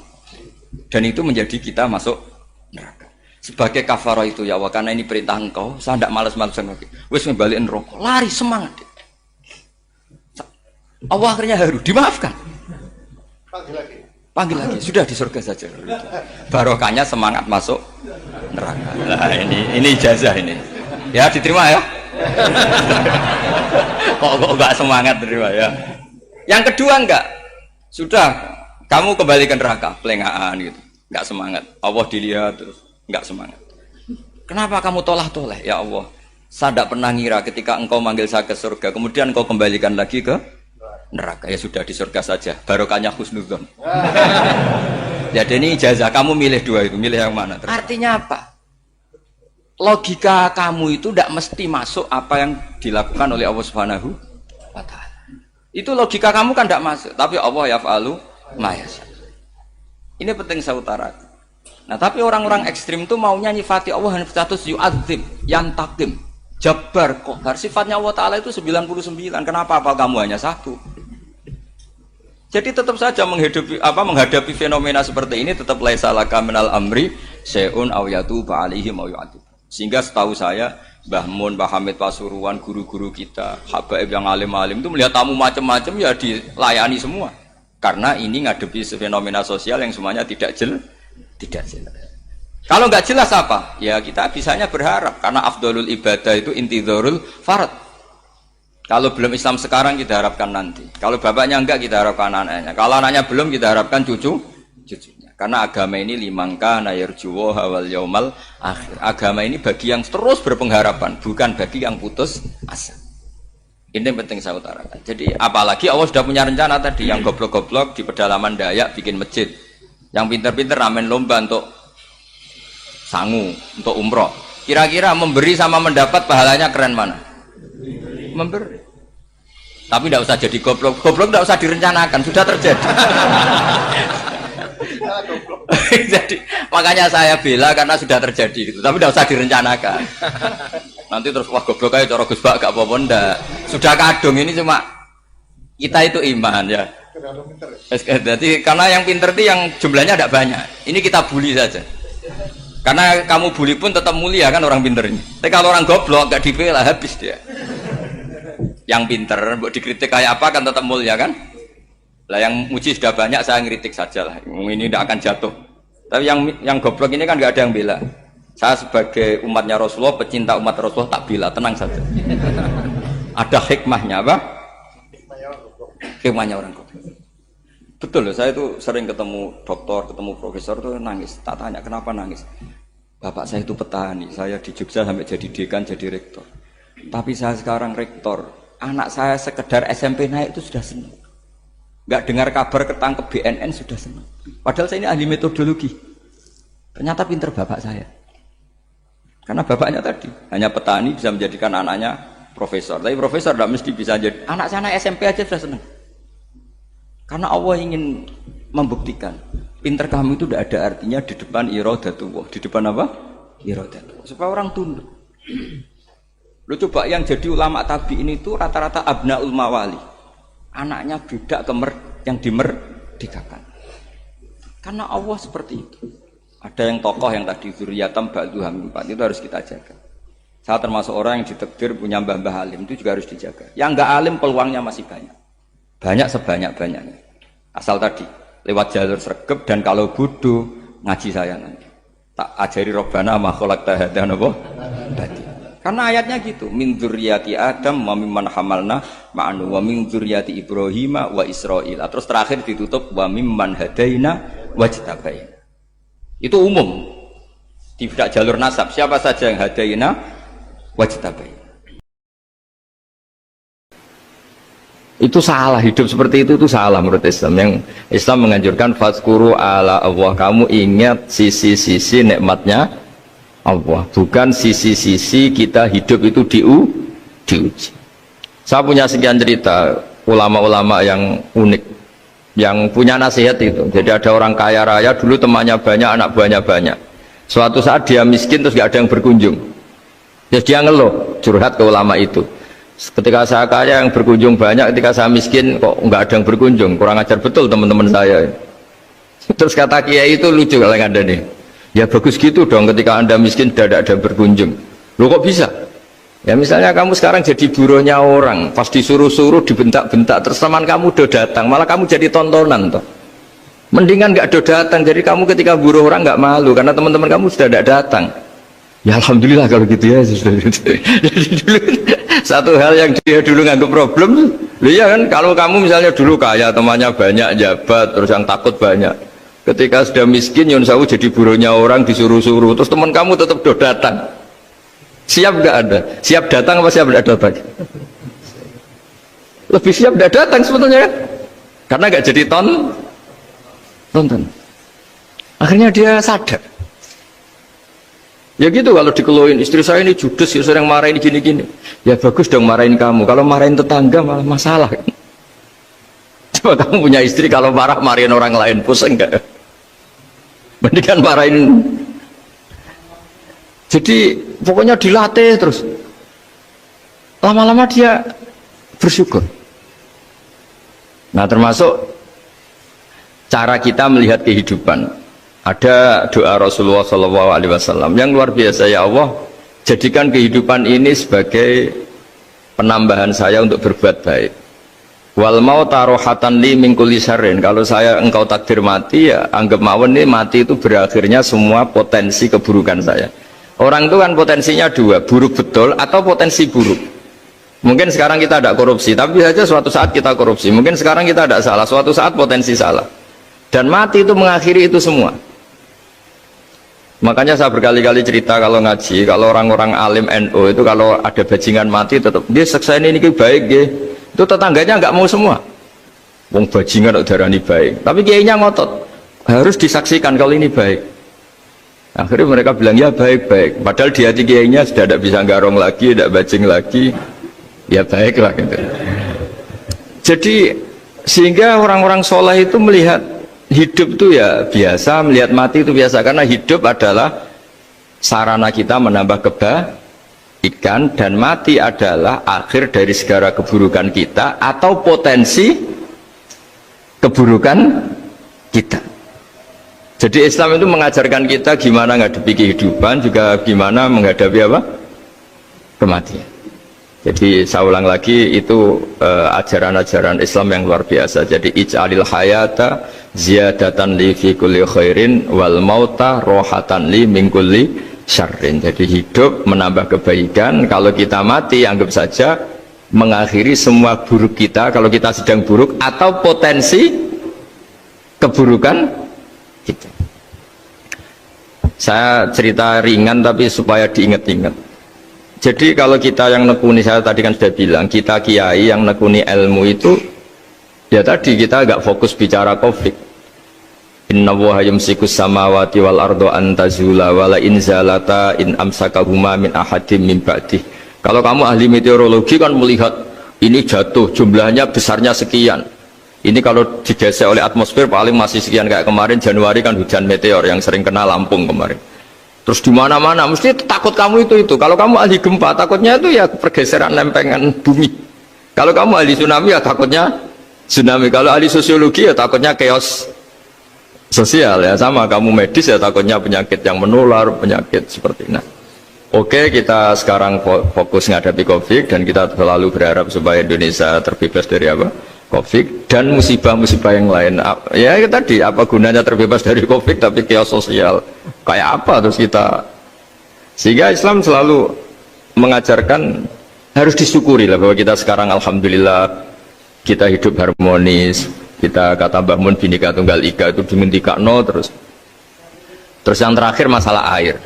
Dan itu menjadi kita masuk neraka. Sebagai kafarah itu ya Allah, karena ini perintah engkau, saya tidak males-malesan lagi. Wes ngebalikin rokok, lari semangat. Allah akhirnya haru, dimaafkan. Panggil lagi, sudah di surga saja. Barokahnya semangat masuk neraka. Nah ini ijazah ini. Ya diterima ya. kok enggak semangat terima ya. Yang kedua enggak. Sudah kamu kembali ke neraka, pelengahan gitu. Enggak semangat. Allah dilihat terus enggak semangat. Kenapa kamu toleh? Ya Allah, saya tidak pernah ngira ketika engkau manggil saya ke surga, kemudian engkau kembalikan lagi ke neraka. Ya sudah di surga saja, barokahnya husnudzon. Jadi ini ijazah, kamu milih dua itu, milih yang mana? Artinya apa? Logika kamu itu tidak mesti masuk apa yang dilakukan oleh Allah Subhanahu wa Ta'ala. Itu logika kamu kan tidak masuk, tapi Allah yaf'alu ma yasha. Ini penting saya utarakan. Nah tapi orang-orang ekstrim itu maunya nyifati Allah dengan status yu'adzim, yantakim, jabbar, kohar. Sifatnya Allah Ta'ala itu 99. Kenapa apa kamu hanya satu? Jadi tetap saja menghadapi fenomena seperti ini tetap laisa laka minal amri syai'un aw yatuba alaihim aw yu'adzib. Sehingga setahu saya Mbah Mun, Mbah Hamid Pasuruan, guru-guru kita, habaib yang alim-alim itu melihat tamu macam-macam ya dilayani semua. Karena ini ngadepi fenomena sosial yang semuanya tidak jelas. Kalau nggak jelas apa? Ya kita bisanya berharap karena afdolul ibadah itu intidharul farad. Kalau belum Islam sekarang kita harapkan nanti. Kalau bapaknya enggak kita harapkan anaknya. Kalau anaknya belum kita harapkan cucunya. Karena agama ini limangka nayarjuwa hawal yaumal akhir. Agama ini bagi yang terus berpengharapan, bukan bagi yang putus asa. Ini yang penting saya utarakan. Jadi apalagi Allah sudah punya rencana tadi, yang goblok-goblok di pedalaman Dayak bikin masjid, yang pinter-pinter ramen lomba untuk sangu, untuk umroh. Kira-kira memberi sama mendapat pahalanya keren mana? Memberi. Tapi tidak usah jadi goblok tidak usah direncanakan, sudah terjadi. Jadi makanya saya bela karena sudah terjadi gitu. Tapi tidak usah direncanakan. Nanti terus wah goblok aja cara Gus Bak gak apa-apa ndak. Sudah kadung, ini cuma kita itu iman ya. Jadi karena yang pinter itu yang jumlahnya tidak banyak. Ini kita bully saja. Karena kamu bully pun tetap mulia kan orang pinter ini. Tapi kalau orang goblok gak dibela habis dia. Yang pinter, buat dikritik kayak apa kan tetap mulia kan? Lah yang muji sudah banyak, saya ngeritik saja lah. Ini tidak akan jatuh. Tapi yang goblok ini kan nggak ada yang bela. Saya sebagai umatnya Rasulullah, pecinta umat Rasulullah tak bela, tenang saja. Ada hikmahnya apa? Hikmahnya orang goblok. Betul loh, saya itu sering ketemu dokter, ketemu profesor tuh nangis. Tak tanya kenapa nangis. Bapak saya itu petani, saya di Jogja sampai jadi dekan, jadi rektor. Tapi saya sekarang rektor. Anak saya sekedar SMP naik itu sudah senang. Nggak dengar kabar ketangkep BNN sudah senang. Padahal saya ini ahli metodologi. Ternyata pinter bapak saya. Karena bapaknya tadi hanya petani bisa menjadikan anaknya profesor. Tapi profesor tidak mesti bisa jadi. Anak saya anak SMP aja sudah senang. Karena Allah ingin membuktikan pinter kamu itu tidak ada artinya di depan iradatullah. Di depan apa? Iradatullah. Supaya orang tunduk. Lu coba yang jadi ulama tabi ini tuh rata-rata abnaul mawali, anaknya budak yang dimerdekakan. Karena Allah seperti itu. Ada yang tokoh yang tadi zuriyatam ba'duham empat itu harus kita jaga. Saya termasuk orang yang ditakdir punya mbah-mbah alim, itu juga harus dijaga. Yang enggak alim peluangnya masih banyak, banyak sebanyak-banyaknya. Asal tadi lewat jalur sregep dan kalau bodoh ngaji saya nanti. Tak ajari robbana ma khalaqta hadza napa? Karena ayatnya gitu, min dzurriyyati Adam wa mimman hamalna ma'anu wa min dzurriyyati Ibrahim wa Israil. Terus terakhir ditutup wa mimman hadaina wajtabaina. Itu umum. Tidak jalur nasab, siapa saja yang hadaina wajtabaina. Itu salah, hidup seperti itu salah menurut Islam. Yang Islam menganjurkan fazkuru ala Allah, kamu ingat sisi-sisi nikmatnya Allah, bukan sisi-sisi kita hidup itu diuji. Saya punya sekian cerita ulama-ulama yang unik, yang punya nasihat itu. Jadi ada orang kaya raya dulu temannya banyak, anak buahnya banyak. Suatu saat dia miskin terus gak ada yang berkunjung. Jadi dia ngeluh, curhat ke ulama itu. Ketika saya kaya yang berkunjung banyak, ketika saya miskin kok nggak ada yang berkunjung, kurang ajar betul teman-teman saya. Terus kata kiai itu lucu kalau yang ada nih. Ya bagus gitu dong ketika anda miskin tidak ada berkunjung. Loh kok bisa? Ya misalnya kamu sekarang jadi buruhnya orang, pas disuruh-suruh, dibentak-bentak, terus teman kamu udah datang, malah kamu jadi tontonan toh. Mendingan nggak ada datang, jadi kamu ketika buruh orang nggak malu, karena teman-teman kamu sudah tidak datang. Ya alhamdulillah kalau gitu ya. Jadi dulu satu hal yang dia dulu nganggap problem, iya kan, kalau kamu misalnya dulu kaya, temannya banyak, jabat, terus yang takut banyak. Ketika sudah miskin, Yun Sawu jadi buruhnya orang, disuruh-suruh, terus teman kamu tetap udah datang. Siap nggak ada? Siap datang apa siap nggak datang? Lebih siap nggak datang sebetulnya kan? Karena nggak jadi tonton. Akhirnya dia sadar. Ya gitu kalau dikeluhin, istri saya ini judes, ya sering marahin gini-gini. Ya bagus dong marahin kamu. Kalau marahin tetangga malah masalah. Coba kamu punya istri kalau marah marahin orang lain, pusing nggak? Mendingan marahin. Jadi pokoknya dilatih terus. Lama-lama dia bersyukur. Nah termasuk cara kita melihat kehidupan. Ada doa Rasulullah SAW yang luar biasa. Ya Allah, jadikan kehidupan ini sebagai penambahan saya untuk berbuat baik. Wal mauta rohatan li min kulli syarrin. Kalau engkau takdir mati, ya anggap mawon ini mati itu berakhirnya semua potensi keburukan saya. Orang itu kan potensinya dua, buruk betul atau potensi buruk. Mungkin sekarang kita tidak korupsi, tapi saja suatu saat kita korupsi. Mungkin sekarang kita tidak salah, suatu saat potensi salah. Dan mati itu mengakhiri itu semua. Makanya saya berkali-kali cerita kalau ngaji, kalau orang-orang alim NU itu kalau ada bajingan mati tetap dia seksa ini baik dia. Itu tetangganya nggak mau semua. Wong bajingan udarani baik, tapi kiainya ngotot harus disaksikan kalau ini baik. Akhirnya mereka bilang ya baik-baik, padahal di hati kiainya sudah tidak bisa garong lagi, tidak bajing lagi, ya baiklah gitu. Jadi sehingga orang-orang soleh itu melihat hidup itu ya biasa, melihat mati itu biasa, karena hidup adalah sarana kita menambah kebaikan, dan mati adalah akhir dari segala keburukan kita atau potensi keburukan kita. Jadi Islam itu mengajarkan kita gimana menghadapi kehidupan, juga gimana menghadapi apa? Kematian. Jadi saya ulang lagi, itu ajaran-ajaran Islam yang luar biasa. Jadi ij'alil hayata ziyadatan li fi kulli khairin wal mauta rohatan li min kulli syarrin. Jadi hidup menambah kebaikan, kalau kita mati anggap saja mengakhiri semua buruk kita kalau kita sedang buruk atau potensi keburukan kita. Saya cerita ringan tapi supaya diingat-ingat. Jadi kalau kita yang nekuni, saya tadi kan sudah bilang, kita kiai yang nekuni ilmu itu, ya tadi kita agak fokus bicara COVID. Inna Allaha yumsikus samawati wal ardo an tazula wala in zalata in amsakahuma min ahadim min ba'dih. Kalau kamu ahli meteorologi kan melihat ini jatuh jumlahnya besarnya sekian. Ini kalau digesek oleh atmosfer paling masih sekian, kayak kemarin Januari kan hujan meteor yang sering kena Lampung kemarin. Terus di mana-mana mesti takut kamu itu. Kalau kamu ahli gempa takutnya itu ya pergeseran lempengan bumi. Kalau kamu ahli tsunami ya takutnya tsunami. Kalau ahli sosiologi ya takutnya chaos sosial, ya sama. Kamu medis ya takutnya penyakit yang menular, penyakit seperti ini. Oke, kita sekarang fokus menghadapi COVID dan kita selalu berharap supaya Indonesia terbebas dari apa? COVID dan musibah-musibah yang lain. Ya tadi, apa gunanya terbebas dari COVID tapi chaos sosial kayak apa terus kita. Sehingga Islam selalu mengajarkan harus disyukuri lah bahwa kita sekarang alhamdulillah kita hidup harmonis. Kita kata Mbah Mun Bhinneka Tunggal Ika itu dimentikakno terus yang terakhir masalah air.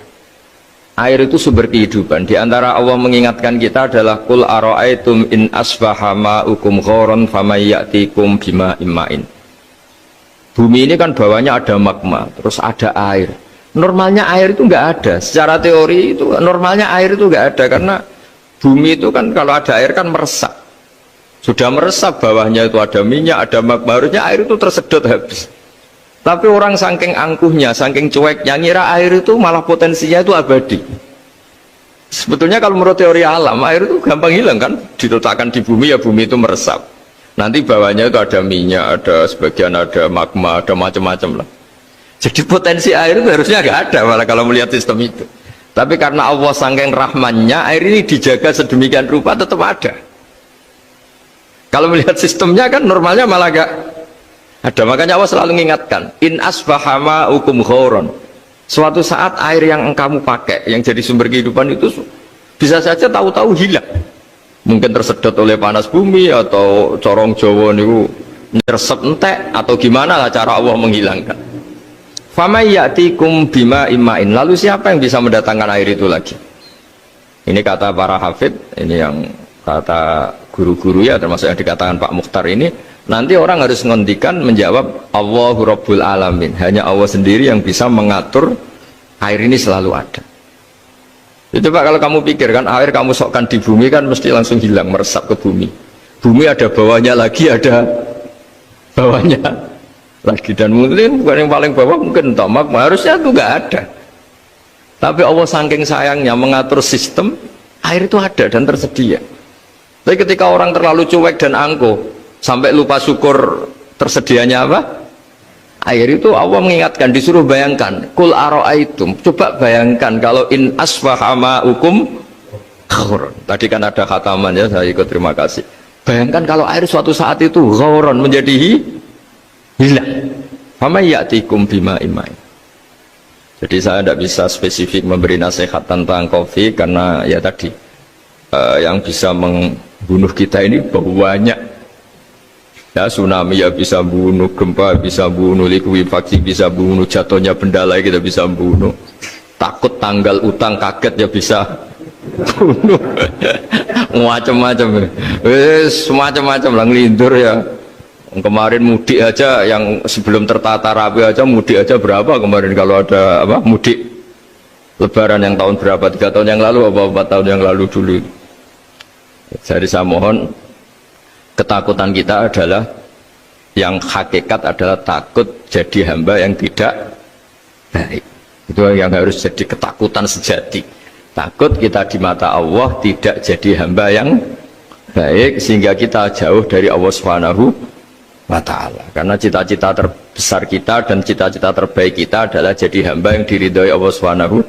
Air itu sumber kehidupan. Di antara Allah mengingatkan kita adalah qul ara'aitum in asbaha ma'ukum ghoron famayyatikum bima immain. Bumi ini kan bawahnya ada magma, terus ada air. Normalnya air itu nggak ada. Secara teori itu normalnya air itu nggak ada, karena bumi itu kan kalau ada air kan meresap. Sudah meresap, bawahnya itu ada minyak, ada magma, harusnya air itu tersedot habis. Tapi orang saking angkuhnya, saking cueknya, ngira air itu malah potensinya itu abadi. Sebetulnya kalau menurut teori alam, air itu gampang hilang kan, diletakkan di bumi ya bumi itu meresap. Nanti bawahnya itu ada minyak, ada sebagian ada magma, ada macam-macam lah. Jadi potensi air itu harusnya nggak ada malah kalau melihat sistem itu. Tapi karena Allah saking rahmannya, air ini dijaga sedemikian rupa tetap ada. Kalau melihat sistemnya kan normalnya malah gak ada. Makanya Allah selalu mengingatkan, in asbaha ma'ukum ghauran. Suatu saat air yang kamu pakai, yang jadi sumber kehidupan itu bisa saja tahu-tahu hilang. Mungkin tersedot oleh panas bumi atau corong Jawa niku nyeresep entek atau gimana lah cara Allah menghilangkan. Fama ya'tikum bima imma'in. Lalu siapa yang bisa mendatangkan air itu lagi? Ini kata para hafid, ini yang kata guru-guru ya, termasuk yang dikatakan Pak Mukhtar ini, nanti orang harus ngondikan menjawab Allahu Rabbul Alamin. Hanya Allah sendiri yang bisa mengatur air ini selalu ada. Itu Pak, kalau kamu pikirkan air kamu sokkan di bumi kan mesti langsung hilang, meresap ke bumi. Bumi ada bawahnya lagi, ada bawahnya lagi, dan mungkin bukan yang paling bawah mungkin tomak, harusnya itu nggak ada. Tapi Allah saking sayangnya mengatur sistem air itu ada dan tersedia. Tapi ketika orang terlalu cuek dan angkuh sampai lupa syukur tersedianya apa? Air itu Allah mengingatkan, disuruh bayangkan, kul aro'aitum, coba bayangkan kalau in asbaha ma'ukum ghauran. Tadi kan ada khataman ya, saya ikut, terima kasih. Bayangkan kalau air suatu saat itu ghauran, menjadi hilang. Fama ya'tikum bima imai. Jadi saya tidak bisa spesifik memberi nasihat tentang kopi karena ya tadi yang bisa membunuh kita ini banyak. Ya, tsunami ya bisa bunuh, gempa bisa bunuh, likuifaksi bisa bunuh, jatuhnya benda lain kita bisa bunuh, takut tanggal utang kaget ya bisa bunuh. Macam-macam, semacam-macam lah, ngelindur ya. Kemarin mudik aja, yang sebelum tertata rapi aja mudik aja berapa kemarin, kalau ada apa mudik lebaran yang tahun berapa, 3 tahun yang lalu apa 4 tahun yang lalu dulu. Jadi saya mohon, ketakutan kita adalah yang hakikat adalah takut jadi hamba yang tidak baik. Itu yang harus jadi ketakutan sejati. Takut kita di mata Allah tidak jadi hamba yang baik, sehingga kita jauh dari Allah Subhanahu wa ta'ala. Karena cita-cita terbesar kita dan cita-cita terbaik kita adalah jadi hamba yang diridhoi Allah Subhanahu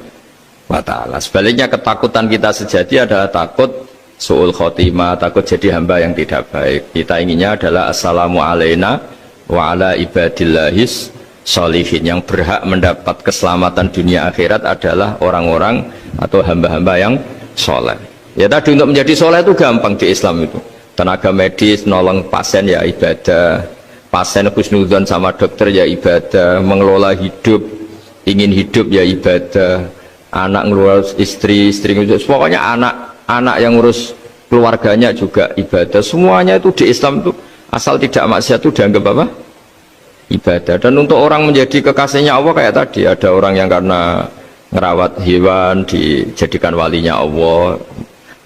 wa ta'ala. Sebaliknya ketakutan kita sejati adalah takut su'ul khotimah, takut jadi hamba yang tidak baik. Kita inginnya adalah assalamu alaina wa ala ibadillahis sholihin. Yang berhak mendapat keselamatan dunia akhirat adalah orang-orang atau hamba-hamba yang soleh. Ya tadi, untuk menjadi soleh itu gampang di Islam itu. Tenaga medis nolong pasien ya ibadah, pasien husnudzon sama dokter ya ibadah, mengelola hidup, ingin hidup ya ibadah, anak ngurus istri, istri ngurus, pokoknya anak yang ngurus keluarganya juga ibadah. Semuanya itu di Islam itu asal tidak maksiat itu dianggap apa? Ibadah. Dan untuk orang menjadi kekasihnya Allah kayak tadi, ada orang yang karena ngerawat hewan dijadikan walinya Allah,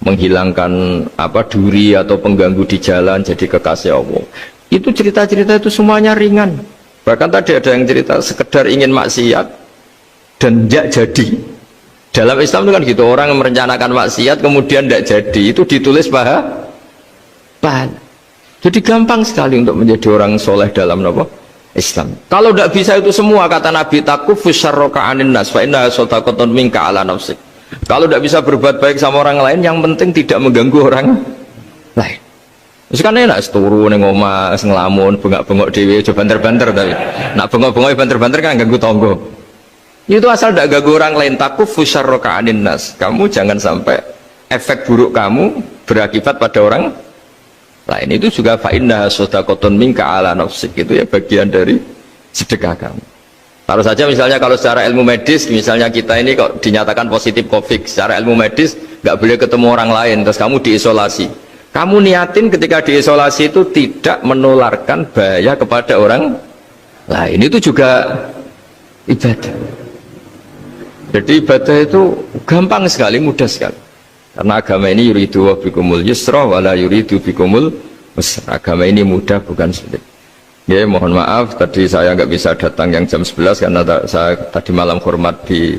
menghilangkan apa duri atau pengganggu di jalan jadi kekasih Allah. Itu cerita-cerita itu semuanya ringan. Bahkan tadi ada yang cerita sekedar ingin maksiat dan tidak jadi. Dalam Islam itu kan gitu, orang yang merencanakan maksiat kemudian tidak jadi, itu ditulis pahala. Jadi gampang sekali untuk menjadi orang soleh dalam apa? Islam. Kalau tidak bisa itu semua, kata Nabi, takufus syarroka anin nas fa inna sadaqatun minka ala nafsik. Kalau tidak bisa berbuat baik sama orang lain, yang penting tidak mengganggu orang lain. Terus kan enak seturu ning omah ngelamun bengak-bengok dhewe aja banter-banter, tapi nak bengok-bengok banter-banter kan ganggu tangga. Itu asal tidak ganggu orang lain. Takufus syarroka anin nas. Kamu jangan sampai efek buruk kamu berakibat pada orang lain. Itu juga fa inna sadaqatun minka ala nafsik. Itu ya bagian dari sedekah kamu. Taruh saja misalnya kalau secara ilmu medis, misalnya kita ini kok dinyatakan positif COVID, secara ilmu medis nggak boleh ketemu orang lain, terus kamu diisolasi. Kamu niatin ketika diisolasi itu tidak menularkan bahaya kepada orang lain. Itu juga ibadah. Jadi ibadah itu gampang sekali, mudah sekali. Karena agama ini yuridu wa bikumul yusra wa la yuridu bikumul usra. Agama ini mudah, bukan sulit. Ya, mohon maaf tadi saya nggak bisa datang yang jam 11 karena saya tadi malam hormat di